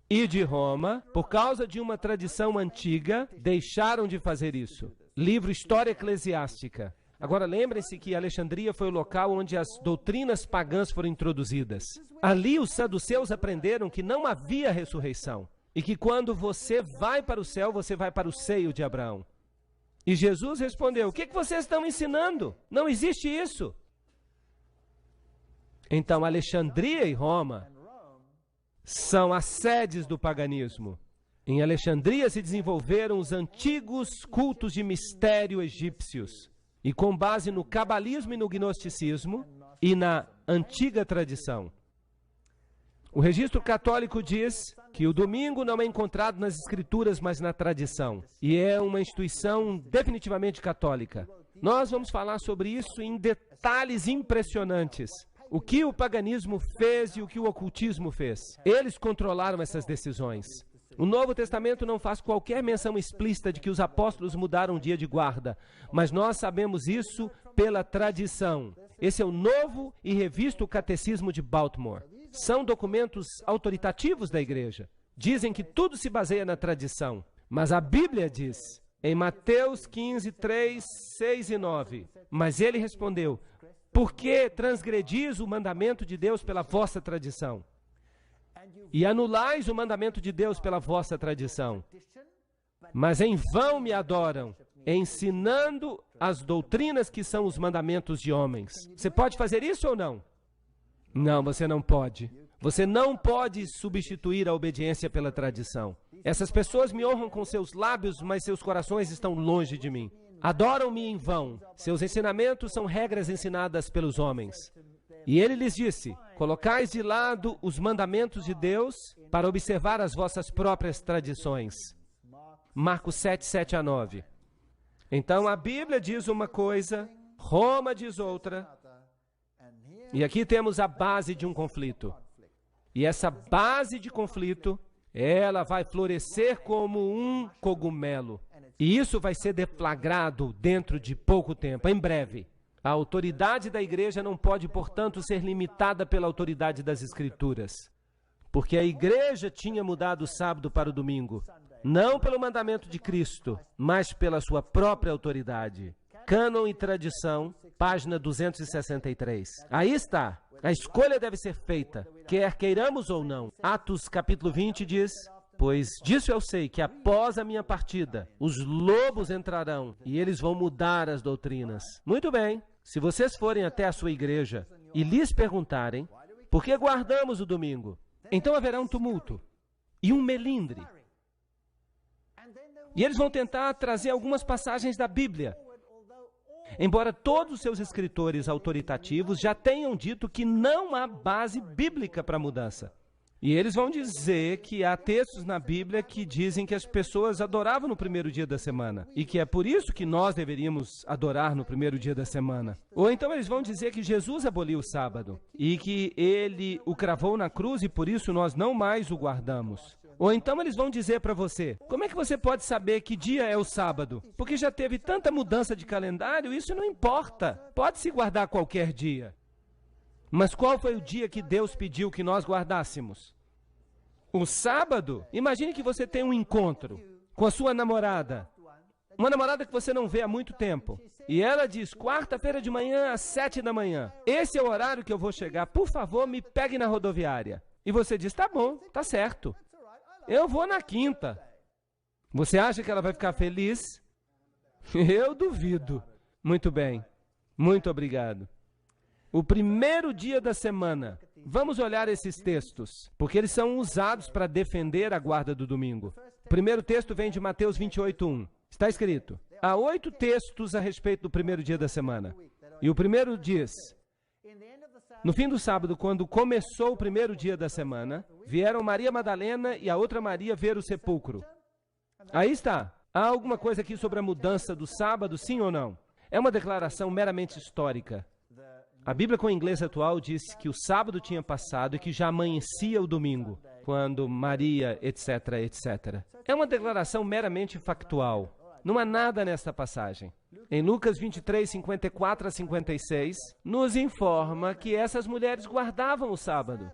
e de Roma, por causa de uma tradição antiga, deixaram de fazer isso. Livro História Eclesiástica. Agora lembrem-se que Alexandria foi o local onde as doutrinas pagãs foram introduzidas. Ali os saduceus aprenderam que não havia ressurreição e que quando você vai para o céu, você vai para o seio de Abraão. E Jesus respondeu: o que vocês estão ensinando? Não existe isso. Então, Alexandria e Roma são as sedes do paganismo. Em Alexandria se desenvolveram os antigos cultos de mistério egípcios. E com base no cabalismo e no gnosticismo e na antiga tradição. O registro católico diz que o domingo não é encontrado nas escrituras, mas na tradição. E é uma instituição definitivamente católica. Nós vamos falar sobre isso em detalhes impressionantes. O que o paganismo fez e o que o ocultismo fez. Eles controlaram essas decisões. O Novo Testamento não faz qualquer menção explícita de que os apóstolos mudaram o dia de guarda, mas nós sabemos isso pela tradição. Esse é o novo e revisto Catecismo de Baltimore. São documentos autoritativos da igreja. Dizem que tudo se baseia na tradição, mas a Bíblia diz, em Mateus 15, 3, 6 e 9, mas ele respondeu: por que transgredis o mandamento de Deus pela vossa tradição? E anulais o mandamento de Deus pela vossa tradição. Mas em vão me adoram, ensinando as doutrinas que são os mandamentos de homens. Você pode fazer isso ou não? Não, você não pode. Você não pode substituir a obediência pela tradição. Essas pessoas me honram com seus lábios, mas seus corações estão longe de mim. Adoram-me em vão. Seus ensinamentos são regras ensinadas pelos homens. E ele lhes disse: colocais de lado os mandamentos de Deus para observar as vossas próprias tradições. Marcos 7, 7 a 9. Então a Bíblia diz uma coisa, Roma diz outra, e aqui temos a base de um conflito. E essa base de conflito, ela vai florescer como um cogumelo. E isso vai ser deflagrado dentro de pouco tempo, em breve. A autoridade da igreja não pode, portanto, ser limitada pela autoridade das Escrituras. Porque a igreja tinha mudado o sábado para o domingo. Não pelo mandamento de Cristo, mas pela sua própria autoridade. Cânon e Tradição, página 263. Aí está. A escolha deve ser feita, quer queiramos ou não. Atos capítulo 20 diz: Pois disso eu sei que após a minha partida, os lobos entrarão e eles vão mudar as doutrinas. Muito bem, se vocês forem até a sua igreja e lhes perguntarem por que guardamos o domingo, então haverá um tumulto e um melindre. E eles vão tentar trazer algumas passagens da Bíblia. Embora todos os seus escritores autoritativos já tenham dito que não há base bíblica para a mudança. E eles vão dizer que há textos na Bíblia que dizem que as pessoas adoravam no primeiro dia da semana. E que é por isso que nós deveríamos adorar no primeiro dia da semana. Ou então eles vão dizer que Jesus aboliu o sábado. E que ele o cravou na cruz e por isso nós não mais o guardamos. Ou então eles vão dizer para você, como é que você pode saber que dia é o sábado? Porque já teve tanta mudança de calendário, isso não importa. Pode-se guardar qualquer dia. Mas qual foi o dia que Deus pediu que nós guardássemos? O sábado? Imagine que você tem um encontro com a sua namorada. Uma namorada que você não vê há muito tempo. E ela diz, quarta-feira de manhã às 7 da manhã. Esse é o horário que eu vou chegar. Por favor, me pegue na rodoviária. E você diz, tá bom, tá certo. Eu vou na quinta. Você acha que ela vai ficar feliz? Eu duvido. Muito bem. Muito obrigado. O primeiro dia da semana. Vamos olhar esses textos, porque eles são usados para defender a guarda do domingo. O primeiro texto vem de Mateus 28:1. Está escrito, há 8 textos a respeito do primeiro dia da semana. E o primeiro diz, no fim do sábado, quando começou o primeiro dia da semana, vieram Maria Madalena e a outra Maria ver o sepulcro. Aí está. Há alguma coisa aqui sobre a mudança do sábado, sim ou não? É uma declaração meramente histórica. A Bíblia com o inglês atual diz que o sábado tinha passado e que já amanhecia o domingo, quando Maria, etc, etc. É uma declaração meramente factual. Não há nada nesta passagem. Em Lucas 23, 54 a 56, nos informa que essas mulheres guardavam o sábado.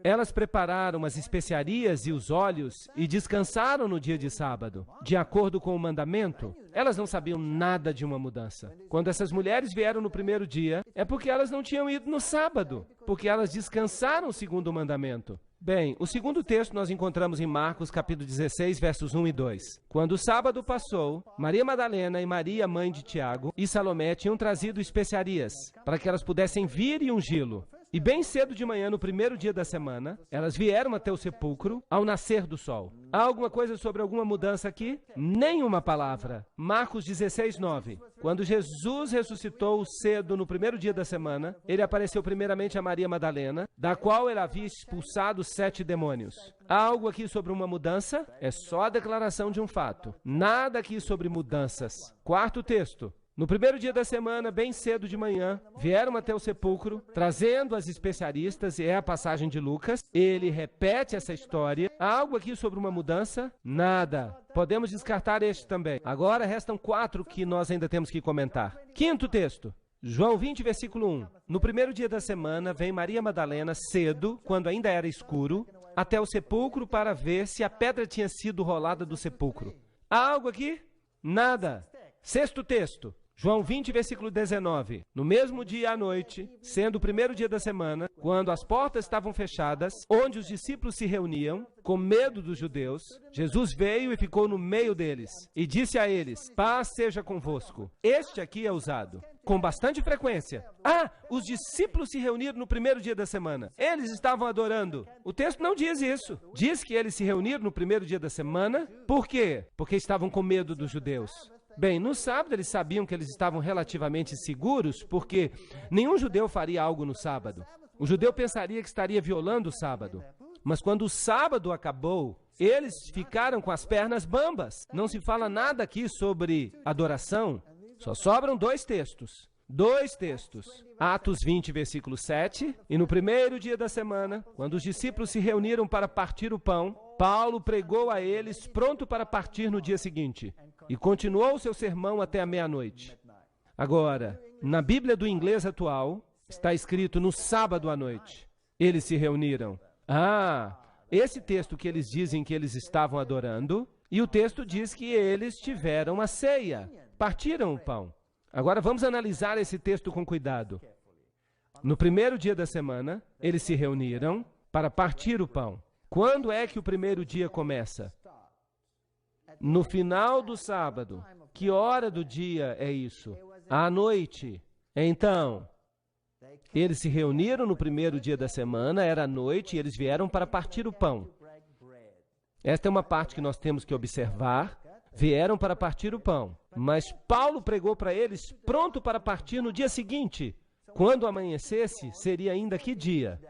Elas prepararam as especiarias e os óleos e descansaram no dia de sábado. De acordo com o mandamento, elas não sabiam nada de uma mudança. Quando essas mulheres vieram no primeiro dia, é porque elas não tinham ido no sábado, porque elas descansaram segundo o mandamento. Bem, o segundo texto nós encontramos em Marcos, capítulo 16, versos 1 e 2. Quando o sábado passou, Maria Madalena e Maria, mãe de Tiago, e Salomé tinham trazido especiarias, para que elas pudessem vir e ungí-lo. E bem cedo de manhã, no primeiro dia da semana, elas vieram até o sepulcro ao nascer do sol. Há alguma coisa sobre alguma mudança aqui? Nenhuma palavra. Marcos 16, 9. Quando Jesus ressuscitou cedo no primeiro dia da semana, ele apareceu primeiramente a Maria Madalena, da qual ele havia expulsado 7 demônios. Há algo aqui sobre uma mudança? É só a declaração de um fato. Nada aqui sobre mudanças. Quarto texto. No primeiro dia da semana, bem cedo de manhã, vieram até o sepulcro, trazendo as especiaristas, e é a passagem de Lucas. Ele repete essa história. Há algo aqui sobre uma mudança? Nada. Podemos descartar este também. Agora restam 4 que nós ainda temos que comentar. Quinto texto. João 20, versículo 1. No primeiro dia da semana, vem Maria Madalena cedo, quando ainda era escuro, até o sepulcro para ver se a pedra tinha sido rolada do sepulcro. Há algo aqui? Nada. Sexto texto. João 20, versículo 19. No mesmo dia à noite, sendo o primeiro dia da semana, quando as portas estavam fechadas, onde os discípulos se reuniam, com medo dos judeus, Jesus veio e ficou no meio deles, e disse a eles, paz seja convosco. Este aqui é usado com bastante frequência. Ah, os discípulos se reuniram no primeiro dia da semana. Eles estavam adorando. O texto não diz isso. Diz que eles se reuniram no primeiro dia da semana. Por quê? Porque estavam com medo dos judeus. Bem, no sábado eles sabiam que eles estavam relativamente seguros, porque nenhum judeu faria algo no sábado. O judeu pensaria que estaria violando o sábado. Mas quando o sábado acabou, eles ficaram com as pernas bambas. Não se fala nada aqui sobre adoração. Só sobram 2 textos. 2 textos. Atos 20, versículo 7. E no primeiro dia da semana, quando os discípulos se reuniram para partir o pão, Paulo pregou a eles, pronto para partir no dia seguinte. E continuou o seu sermão até a meia-noite. Agora, na Bíblia do inglês atual, está escrito no sábado à noite. Eles se reuniram. Ah, esse texto que eles dizem que eles estavam adorando, e o texto diz que eles tiveram a ceia, partiram o pão. Agora vamos analisar esse texto com cuidado. No primeiro dia da semana, eles se reuniram para partir o pão. Quando é que o primeiro dia começa? No final do sábado. Que hora do dia é isso? À noite. Então, eles se reuniram no primeiro dia da semana, era à noite, e eles vieram para partir o pão. Esta é uma parte que nós temos que observar. Vieram para partir o pão. Mas Paulo pregou para eles pronto para partir no dia seguinte. Quando amanhecesse, seria ainda que dia?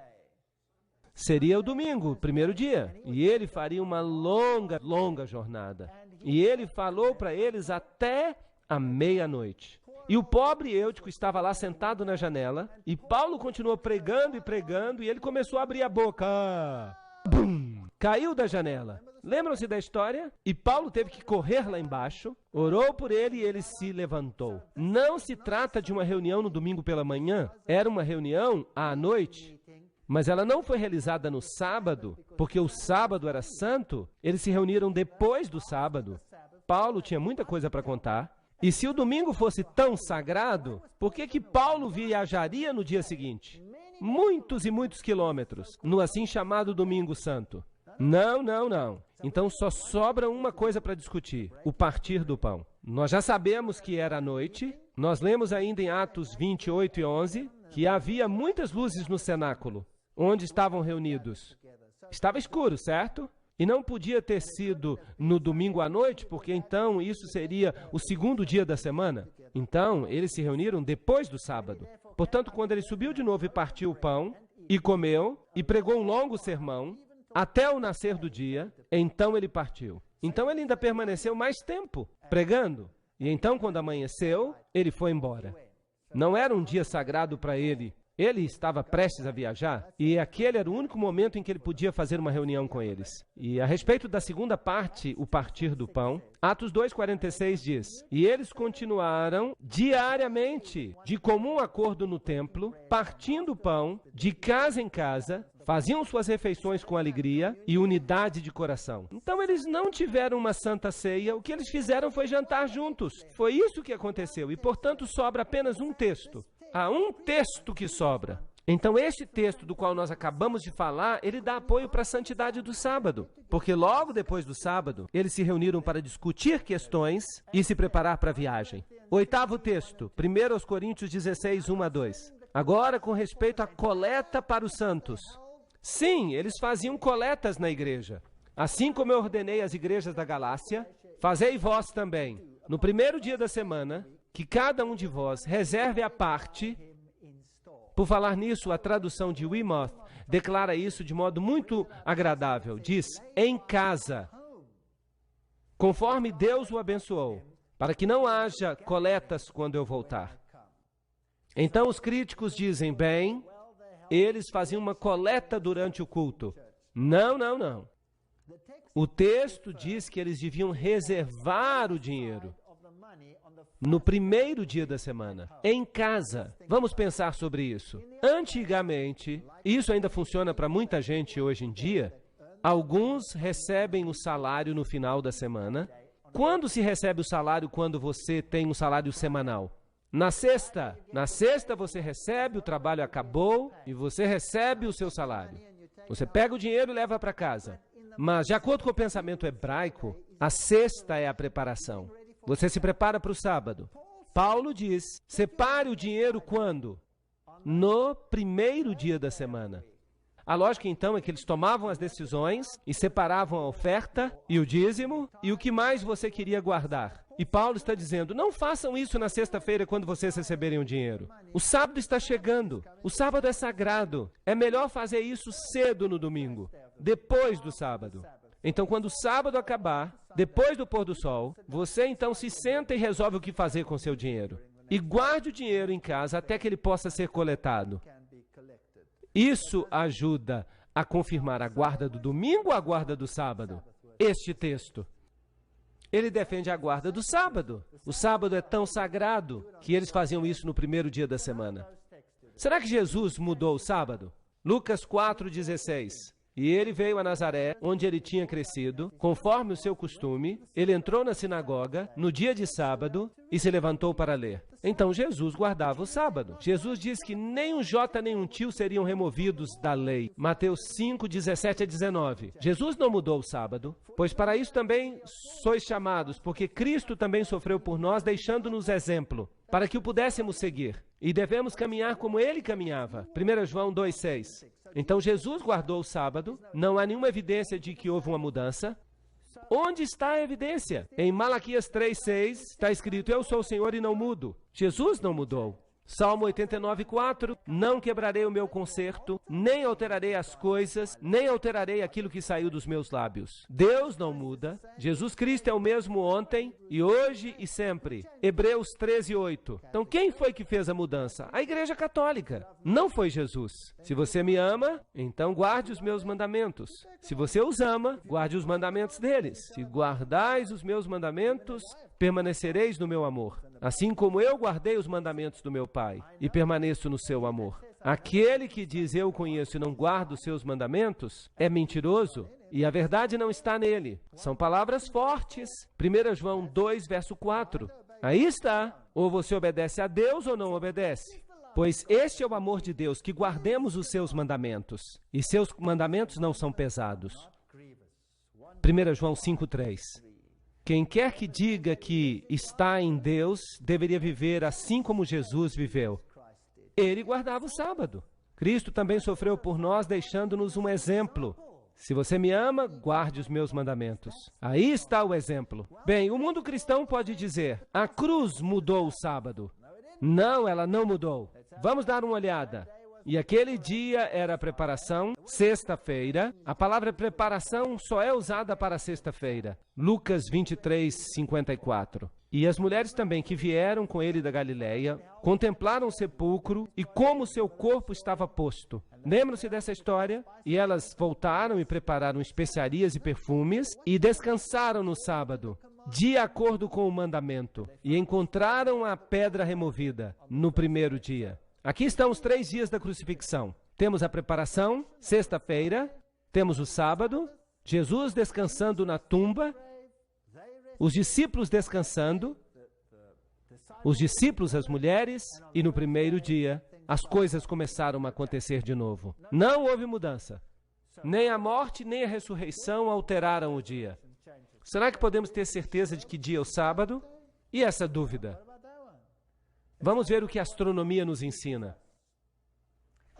Seria o domingo, primeiro dia. E ele faria uma longa, longa jornada. E ele falou para eles até a meia-noite. E o pobre Eutico estava lá sentado na janela. E Paulo continuou pregando e pregando. E ele começou a abrir a boca. Bum! Caiu da janela. Lembram-se da história? E Paulo teve que correr lá embaixo, orou por ele e ele se levantou. Não se trata de uma reunião no domingo pela manhã, era uma reunião à noite, mas ela não foi realizada no sábado, porque o sábado era santo, eles se reuniram depois do sábado. Paulo tinha muita coisa para contar, e se o domingo fosse tão sagrado, por que Paulo viajaria no dia seguinte? Muitos e muitos quilômetros, no assim chamado Domingo Santo. Não, não, não. Então só sobra uma coisa para discutir, o partir do pão. Nós já sabemos que era à noite, nós lemos ainda em Atos 28 e 11, que havia muitas luzes no cenáculo, onde estavam reunidos. Estava escuro, certo? E não podia ter sido no domingo à noite, porque então isso seria o segundo dia da semana. Então, eles se reuniram depois do sábado. Portanto, quando ele subiu de novo e partiu o pão, e comeu, e pregou um longo sermão, até o nascer do dia, então ele partiu. Então ele ainda permaneceu mais tempo pregando. E então, quando amanheceu, ele foi embora. Não era um dia sagrado para ele. Ele estava prestes a viajar e aquele era o único momento em que ele podia fazer uma reunião com eles. E a respeito da segunda parte, o partir do pão, Atos 2,46 diz: E eles continuaram diariamente, de comum acordo no templo, partindo o pão, de casa em casa, faziam suas refeições com alegria e unidade de coração. Então eles não tiveram uma santa ceia, o que eles fizeram foi jantar juntos. Foi isso que aconteceu e, portanto, sobra apenas um texto. Há um texto que sobra. Então, este texto do qual nós acabamos de falar, ele dá apoio para a santidade do sábado. Porque logo depois do sábado, eles se reuniram para discutir questões e se preparar para a viagem. Oitavo texto, 1 Coríntios 16, 1 a 2. Agora, com respeito à coleta para os santos. Sim, eles faziam coletas na igreja. Assim como eu ordenei às igrejas da Galácia, fazei vós também, no primeiro dia da semana, que cada um de vós reserve a parte. Por falar nisso, a tradução de Weymouth declara isso de modo muito agradável. Diz, em casa, conforme Deus o abençoou, para que não haja coletas quando eu voltar. Então os críticos dizem, bem, eles faziam uma coleta durante o culto. Não, não, não. O texto diz que eles deviam reservar o dinheiro no primeiro dia da semana, em casa. Vamos pensar sobre isso. Antigamente, isso ainda funciona para muita gente hoje em dia, alguns recebem o salário no final da semana. Quando se recebe o salário quando você tem um salário semanal? Na sexta. Na sexta você recebe, o trabalho acabou e você recebe o seu salário. Você pega o dinheiro e leva para casa. Mas, de acordo com o pensamento hebraico, a sexta é a preparação. Você se prepara para o sábado. Paulo diz, separe o dinheiro quando? No primeiro dia da semana. A lógica, então, é que eles tomavam as decisões e separavam a oferta e o dízimo e o que mais você queria guardar. E Paulo está dizendo, não façam isso na sexta-feira quando vocês receberem o dinheiro. O sábado está chegando. O sábado é sagrado. É melhor fazer isso cedo no domingo, depois do sábado. Então, quando o sábado acabar, depois do pôr do sol, você então se senta e resolve o que fazer com seu dinheiro. E guarde o dinheiro em casa até que ele possa ser coletado. Isso ajuda a confirmar a guarda do domingo ou a guarda do sábado? Este texto. Ele defende a guarda do sábado. O sábado é tão sagrado que eles faziam isso no primeiro dia da semana. Será que Jesus mudou o sábado? Lucas 4,16. E ele veio a Nazaré, onde ele tinha crescido, conforme o seu costume. Ele entrou na sinagoga, no dia de sábado, e se levantou para ler. Então Jesus guardava o sábado. Jesus diz que nem um jota nem um tio seriam removidos da lei. Mateus 5, 17 a 19. Jesus não mudou o sábado, pois para isso também sois chamados, porque Cristo também sofreu por nós, deixando-nos exemplo, para que o pudéssemos seguir. E devemos caminhar como ele caminhava. 1 João 2,6. Então Jesus guardou o sábado, não há nenhuma evidência de que houve uma mudança. Onde está a evidência? Em Malaquias 3,6 está escrito: eu sou o Senhor e não mudo. Jesus não mudou. Salmo 89,4, não quebrarei o meu concerto, nem alterarei as coisas, nem alterarei aquilo que saiu dos meus lábios. Deus não muda, Jesus Cristo é o mesmo ontem, e hoje e sempre. Hebreus 13,8. Então quem foi que fez a mudança? A Igreja Católica, não foi Jesus. Se você me ama, então guarde os meus mandamentos. Se você os ama, guarde os mandamentos deles. Se guardais os meus mandamentos, permanecereis no meu amor, assim como eu guardei os mandamentos do meu Pai e permaneço no seu amor. Aquele que diz eu conheço e não guarda os seus mandamentos é mentiroso e a verdade não está nele. São palavras fortes. 1 João 2, verso 4. Aí está. Ou você obedece a Deus ou não obedece. Pois este é o amor de Deus, que guardemos os seus mandamentos. E seus mandamentos não são pesados. 1 João 5,3. Quem quer que diga que está em Deus, deveria viver assim como Jesus viveu. Ele guardava o sábado. Cristo também sofreu por nós, deixando-nos um exemplo. Se você me ama, guarde os meus mandamentos. Aí está o exemplo. Bem, o mundo cristão pode dizer: a cruz mudou o sábado. Não, ela não mudou. Vamos dar uma olhada. E aquele dia era a preparação, sexta-feira. A palavra preparação só é usada para sexta-feira. Lucas 23, 54. E as mulheres também que vieram com ele da Galileia, contemplaram o sepulcro e como seu corpo estava posto. Lembram-se dessa história? E elas voltaram e prepararam especiarias e perfumes e descansaram no sábado, de acordo com o mandamento. E encontraram a pedra removida no primeiro dia. Aqui estão os 3 dias da crucifixão. Temos a preparação, sexta-feira, temos o sábado, Jesus descansando na tumba, os discípulos descansando, os discípulos, as mulheres, e no primeiro dia, as coisas começaram a acontecer de novo. Não houve mudança. Nem a morte, nem a ressurreição alteraram o dia. Será que podemos ter certeza de que dia é o sábado? E essa dúvida? Vamos ver o que a astronomia nos ensina.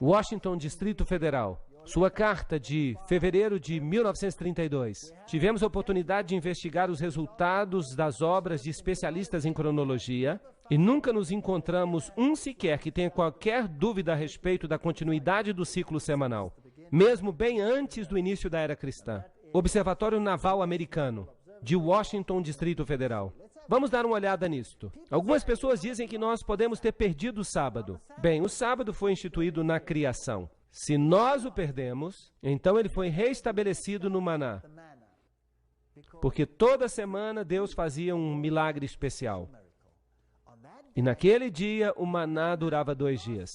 Washington, Distrito Federal. Sua carta de fevereiro de 1932. Tivemos a oportunidade de investigar os resultados das obras de especialistas em cronologia e nunca nos encontramos um sequer que tenha qualquer dúvida a respeito da continuidade do ciclo semanal, mesmo bem antes do início da era cristã. Observatório Naval Americano, de Washington, Distrito Federal. Vamos dar uma olhada nisto. Algumas pessoas dizem que nós podemos ter perdido o sábado. Bem, o sábado foi instituído na criação. Se nós o perdemos, então ele foi reestabelecido no maná. Porque toda semana Deus fazia um milagre especial. E naquele dia o maná durava 2 dias.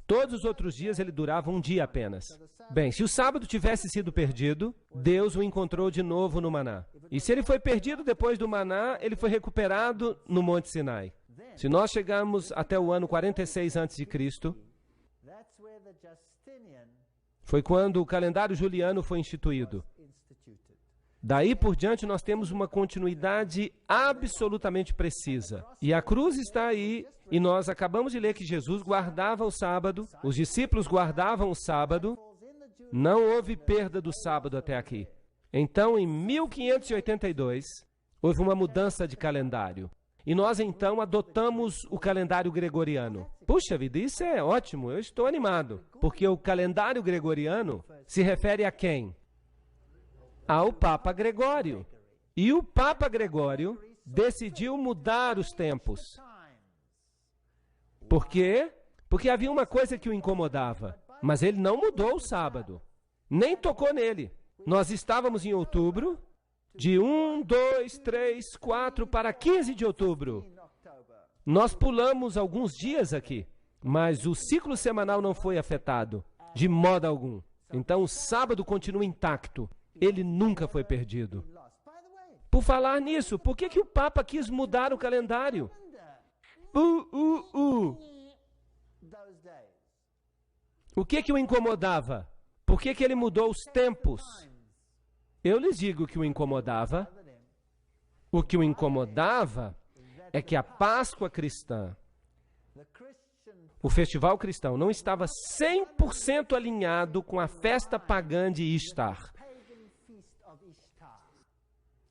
Todos os outros dias ele durava 1 dia apenas. Bem, se o sábado tivesse sido perdido, Deus o encontrou de novo no maná. E se ele foi perdido depois do maná, ele foi recuperado no Monte Sinai. Se nós chegarmos até o ano 46 a.C., foi quando o calendário juliano foi instituído. Daí por diante nós temos uma continuidade absolutamente precisa. E a cruz está aí, e nós acabamos de ler que Jesus guardava o sábado, os discípulos guardavam o sábado, não houve perda do sábado até aqui. Então, em 1582, houve uma mudança de calendário. E nós então adotamos o calendário gregoriano. Puxa vida, isso é ótimo, eu estou animado. Porque o calendário gregoriano se refere a quem? Ao Papa Gregório. E o Papa Gregório decidiu mudar os tempos. Por quê? Porque havia uma coisa que o incomodava. Mas ele não mudou o sábado. Nem tocou nele. Nós estávamos em outubro, de 1, 2, 3, 4 para 15 de outubro. Nós pulamos alguns dias aqui, mas o ciclo semanal não foi afetado, de modo algum. Então o sábado continua intacto. Ele nunca foi perdido. Por falar nisso, por que o Papa quis mudar o calendário? O que o incomodava? Por que ele mudou os tempos? Eu lhes digo que o incomodava. O que o incomodava é que a Páscoa cristã, o festival cristão, não estava 100% alinhado com a festa pagã de Ishtar,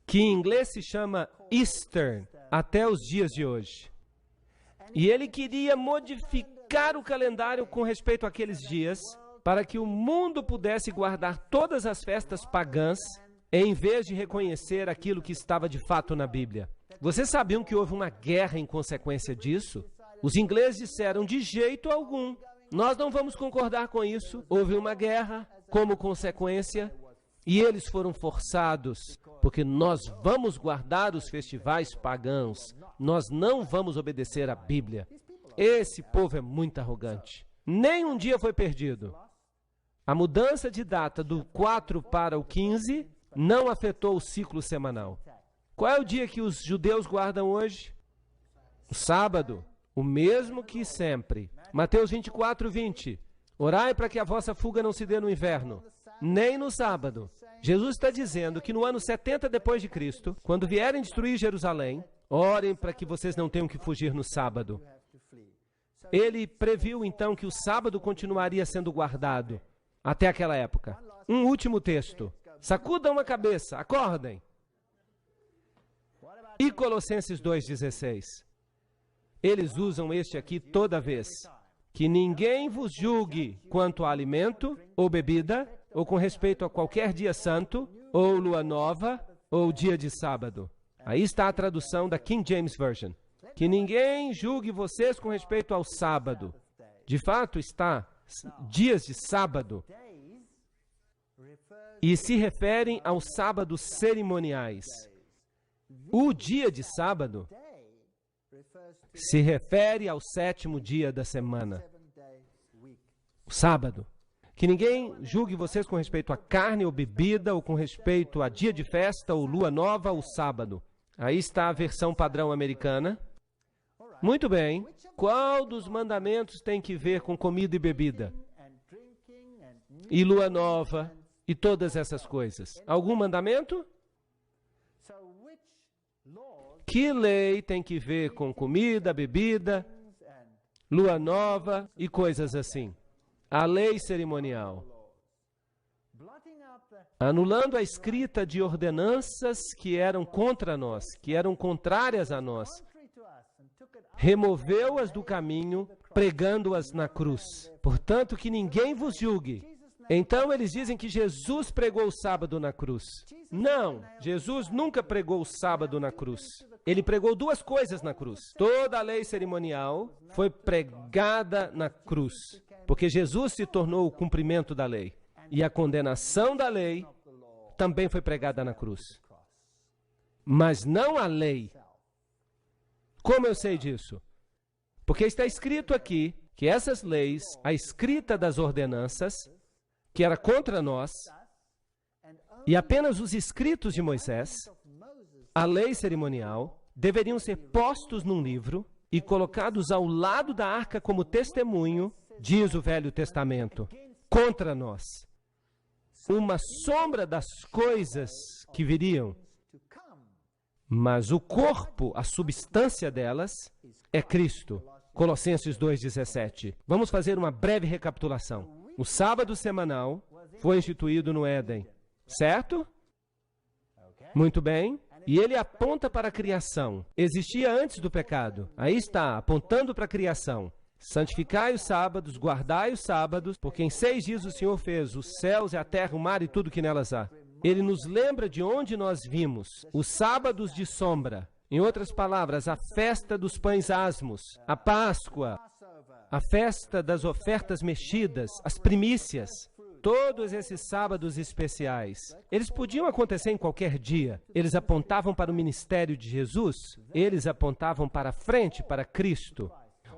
que em inglês se chama Easter, até os dias de hoje. E ele queria modificar o calendário com respeito àqueles dias, para que o mundo pudesse guardar todas as festas pagãs, em vez de reconhecer aquilo que estava de fato na Bíblia. Vocês sabiam que houve uma guerra em consequência disso? Os ingleses disseram, de jeito algum, nós não vamos concordar com isso. Houve uma guerra como consequência, e eles foram forçados, porque nós vamos guardar os festivais pagãos, nós não vamos obedecer à Bíblia. Esse povo é muito arrogante. Nem um dia foi perdido. A mudança de data do 4 para o 15 não afetou o ciclo semanal. Qual é o dia que os judeus guardam hoje? O sábado, o mesmo que sempre. Mateus 24, 20. Orai para que a vossa fuga não se dê no inverno, nem no sábado. Jesus está dizendo que no ano 70 depois de Cristo, quando vierem destruir Jerusalém, orem para que vocês não tenham que fugir no sábado. Ele previu então que o sábado continuaria sendo guardado até aquela época. Um último texto. Sacudam a cabeça, acordem. E Colossenses 2,16. Eles usam este aqui toda vez. Que ninguém vos julgue quanto a alimento ou bebida, ou com respeito a qualquer dia santo, ou lua nova, ou dia de sábado. Aí está a tradução da King James Version. Que ninguém julgue vocês com respeito ao sábado. De fato, está dias de sábado. E se referem aos sábados cerimoniais. O dia de sábado se refere ao 7º dia da semana. O sábado. Que ninguém julgue vocês com respeito a carne ou bebida, ou com respeito a dia de festa, ou lua nova, ou sábado. Aí está a versão padrão americana. Muito bem. Qual dos mandamentos tem que ver com comida e bebida? E lua nova, e todas essas coisas? Algum mandamento? Que lei tem que ver com comida, bebida, lua nova e coisas assim? A lei cerimonial. Anulando a escrita de ordenanças que eram contra nós, que eram contrárias a nós, removeu-as do caminho, pregando-as na cruz. Portanto, que ninguém vos julgue. Então eles dizem que Jesus pregou o sábado na cruz. Não, Jesus nunca pregou o sábado na cruz. Ele pregou duas coisas na cruz. Toda a lei cerimonial foi pregada na cruz, porque Jesus se tornou o cumprimento da lei. E a condenação da lei também foi pregada na cruz. Mas não a lei. Como eu sei disso? Porque está escrito aqui que essas leis, a escrita das ordenanças, que era contra nós, e apenas os escritos de Moisés, a lei cerimonial, deveriam ser postos num livro e colocados ao lado da arca como testemunho, diz o Velho Testamento, contra nós. Uma sombra das coisas que viriam. Mas o corpo, a substância delas, é Cristo. Colossenses 2,17. Vamos fazer uma breve recapitulação. O sábado semanal foi instituído no Éden, certo? Muito bem. E ele aponta para a criação. Existia antes do pecado. Aí está, apontando para a criação. Santificai os sábados, guardai os sábados, porque em 6 dias o Senhor fez os céus, a terra, o mar e tudo que nelas há. Ele nos lembra de onde nós vimos os sábados de sombra. Em outras palavras, a festa dos pães asmos, a Páscoa, a festa das ofertas mexidas, as primícias, todos esses sábados especiais. Eles podiam acontecer em qualquer dia. Eles apontavam para o ministério de Jesus, eles apontavam para a frente, para Cristo.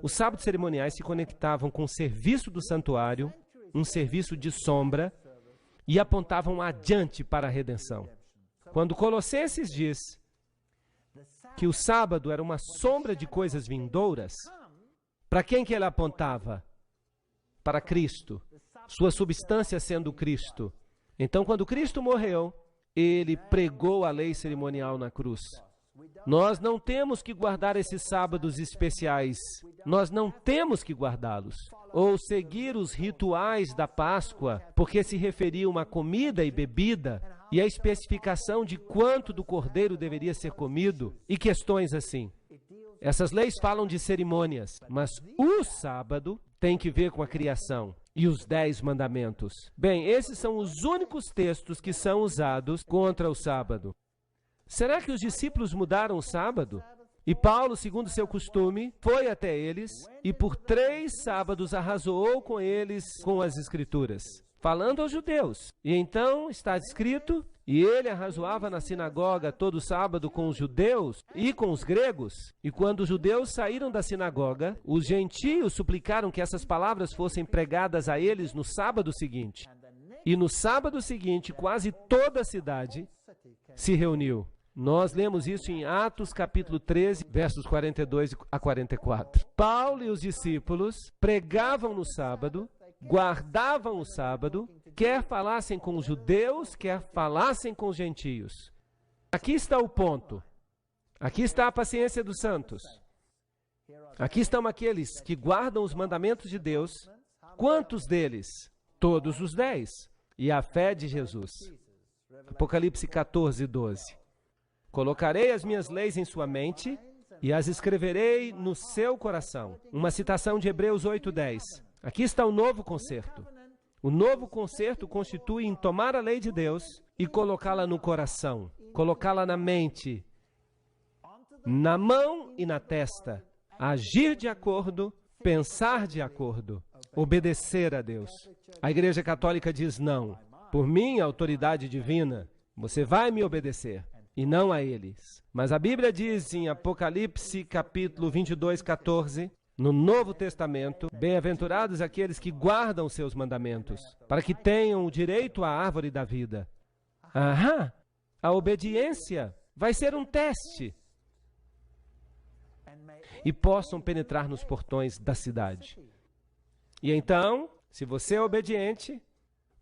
Os sábados cerimoniais se conectavam com o serviço do santuário, um serviço de sombra, e apontavam adiante para a redenção. Quando Colossenses diz que o sábado era uma sombra de coisas vindouras, para quem que ele apontava? Para Cristo, sua substância sendo Cristo. Então, quando Cristo morreu, ele pregou a lei cerimonial na cruz. Nós não temos que guardar esses sábados especiais. Nós não temos que guardá-los. Ou seguir os rituais da Páscoa, porque se referiam a comida e bebida, e a especificação de quanto do cordeiro deveria ser comido, e questões assim. Essas leis falam de cerimônias, mas o sábado tem que ver com a criação e os 10 mandamentos. Bem, esses são os únicos textos que são usados contra o sábado. Será que os discípulos mudaram o sábado? E Paulo, segundo seu costume, foi até eles e por 3 sábados arrazoou com eles com as Escrituras, falando aos judeus. E então está escrito, e ele arrazoava na sinagoga todo sábado com os judeus e com os gregos. E quando os judeus saíram da sinagoga, os gentios suplicaram que essas palavras fossem pregadas a eles no sábado seguinte. E no sábado seguinte, quase toda a cidade se reuniu. Nós lemos isso em Atos capítulo 13, versos 42 a 44. Paulo e os discípulos pregavam no sábado, guardavam o sábado, quer falassem com os judeus, quer falassem com os gentios. Aqui está o ponto. Aqui está a paciência dos santos. Aqui estão aqueles que guardam os mandamentos de Deus. Quantos deles? Todos os 10. E a fé de Jesus. Apocalipse 14, 12. Colocarei as minhas leis em sua mente e as escreverei no seu coração. Uma citação de Hebreus 8:10. Aqui está o novo concerto. O novo concerto constitui em tomar a lei de Deus e colocá-la no coração, colocá-la na mente, na mão e na testa. Agir de acordo, pensar de acordo, obedecer a Deus. A Igreja Católica diz não. Por minha autoridade divina, você vai me obedecer. E não a eles. Mas a Bíblia diz em Apocalipse capítulo 22, 14, no Novo Testamento, bem-aventurados aqueles que guardam os seus mandamentos, para que tenham o direito à árvore da vida. Aham! A obediência vai ser um teste. E possam penetrar nos portões da cidade. E então, se você é obediente,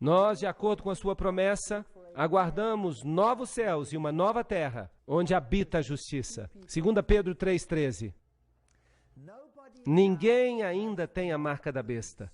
nós, de acordo com a sua promessa, aguardamos novos céus e uma nova terra, onde habita a justiça. 2 Pedro 3,13. Ninguém ainda tem a marca da besta.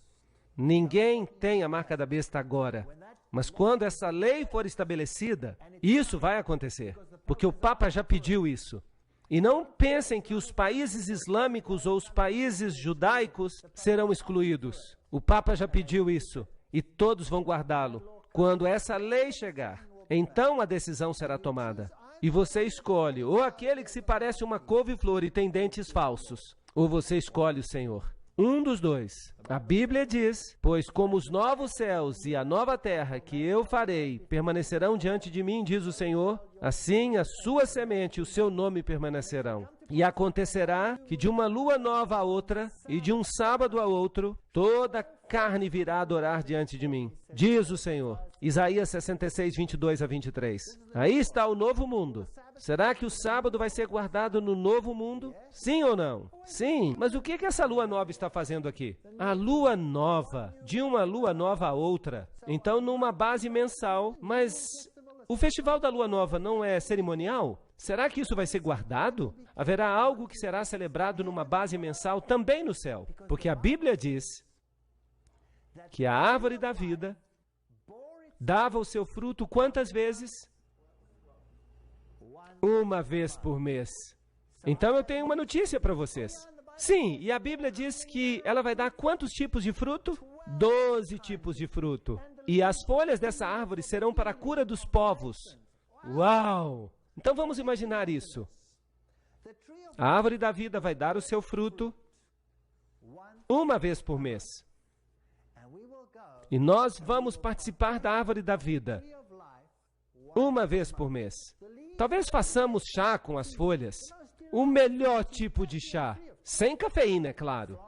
Ninguém tem a marca da besta agora. Mas quando essa lei for estabelecida, isso vai acontecer, porque o Papa já pediu isso. E não pensem que os países islâmicos ou os países judaicos serão excluídos. O Papa já pediu isso, e todos vão guardá-lo. Quando essa lei chegar, então a decisão será tomada. E você escolhe ou aquele que se parece uma couve-flor e tem dentes falsos, ou você escolhe o Senhor. Um dos dois. A Bíblia diz, pois como os novos céus e a nova terra que eu farei permanecerão diante de mim, diz o Senhor, assim a sua semente e o seu nome permanecerão. E acontecerá que de uma lua nova a outra e de um sábado a outro, toda carne virá adorar diante de mim, diz o Senhor. Isaías 66, 22 a 23. Aí está o novo mundo. Será que o sábado vai ser guardado no novo mundo? Sim ou não? Sim. Mas o que essa lua nova está fazendo aqui? A lua nova, de uma lua nova a outra. Então, numa base mensal. Mas o festival da lua nova não é cerimonial? Será que isso vai ser guardado? Haverá algo que será celebrado numa base mensal também no céu. Porque a Bíblia diz que a árvore da vida dava o seu fruto quantas vezes? Uma vez por mês. Então eu tenho uma notícia para vocês. Sim, e a Bíblia diz que ela vai dar quantos tipos de fruto? 12 tipos de fruto. E as folhas dessa árvore serão para a cura dos povos. Uau! Então vamos imaginar isso. A árvore da vida vai dar o seu fruto uma vez por mês. E nós vamos participar da árvore da vida uma vez por mês. Talvez façamos chá com as folhas. O melhor tipo de chá, sem cafeína, é claro,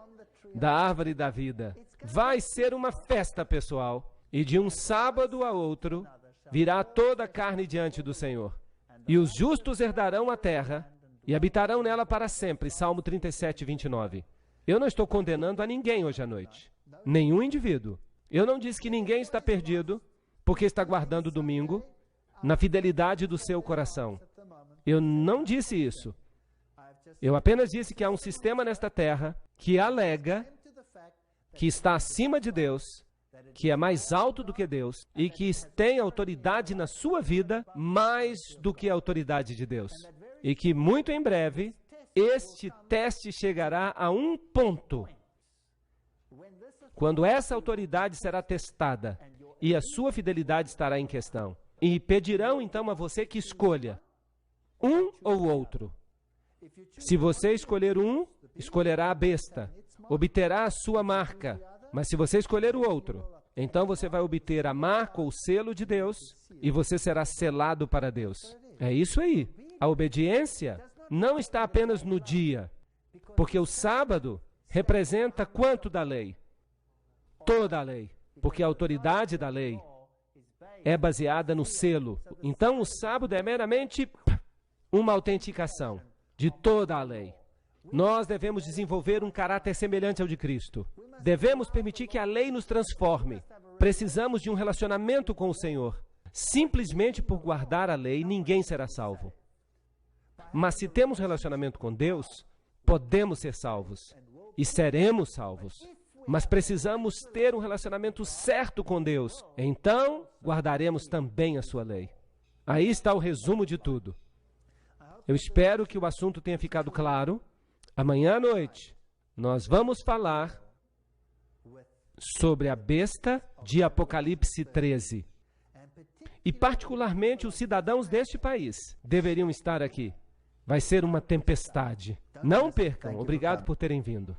da árvore da vida. Vai ser uma festa, pessoal. E de um sábado a outro virá toda a carne diante do Senhor. E os justos herdarão a terra e habitarão nela para sempre. Salmo 37, 29. Eu não estou condenando a ninguém hoje à noite. Nenhum indivíduo. Eu não disse que ninguém está perdido porque está guardando o domingo na fidelidade do seu coração. Eu não disse isso. Eu apenas disse que há um sistema nesta terra que alega que está acima de Deus, que é mais alto do que Deus e que tem autoridade na sua vida mais do que a autoridade de Deus. E que muito em breve este teste chegará a um ponto quando essa autoridade será testada e a sua fidelidade estará em questão. E pedirão então a você que escolha um ou outro. Se você escolher um, escolherá a besta, obterá a sua marca. Mas se você escolher o outro, então você vai obter a marca ou o selo de Deus e você será selado para Deus. É isso aí. A obediência não está apenas no dia, porque o sábado representa quanto da lei? Toda a lei, porque a autoridade da lei é baseada no selo. Então o sábado é meramente uma autenticação de toda a lei. Nós devemos desenvolver um caráter semelhante ao de Cristo. Devemos permitir que a lei nos transforme. Precisamos de um relacionamento com o Senhor. Simplesmente por guardar a lei, ninguém será salvo. Mas se temos relacionamento com Deus, podemos ser salvos. E seremos salvos. Mas precisamos ter um relacionamento certo com Deus. Então, guardaremos também a sua lei. Aí está o resumo de tudo. Eu espero que o assunto tenha ficado claro. Amanhã à noite, nós vamos falar sobre a besta de Apocalipse 13. E particularmente os cidadãos deste país deveriam estar aqui. Vai ser uma tempestade. Não percam. Obrigado por terem vindo.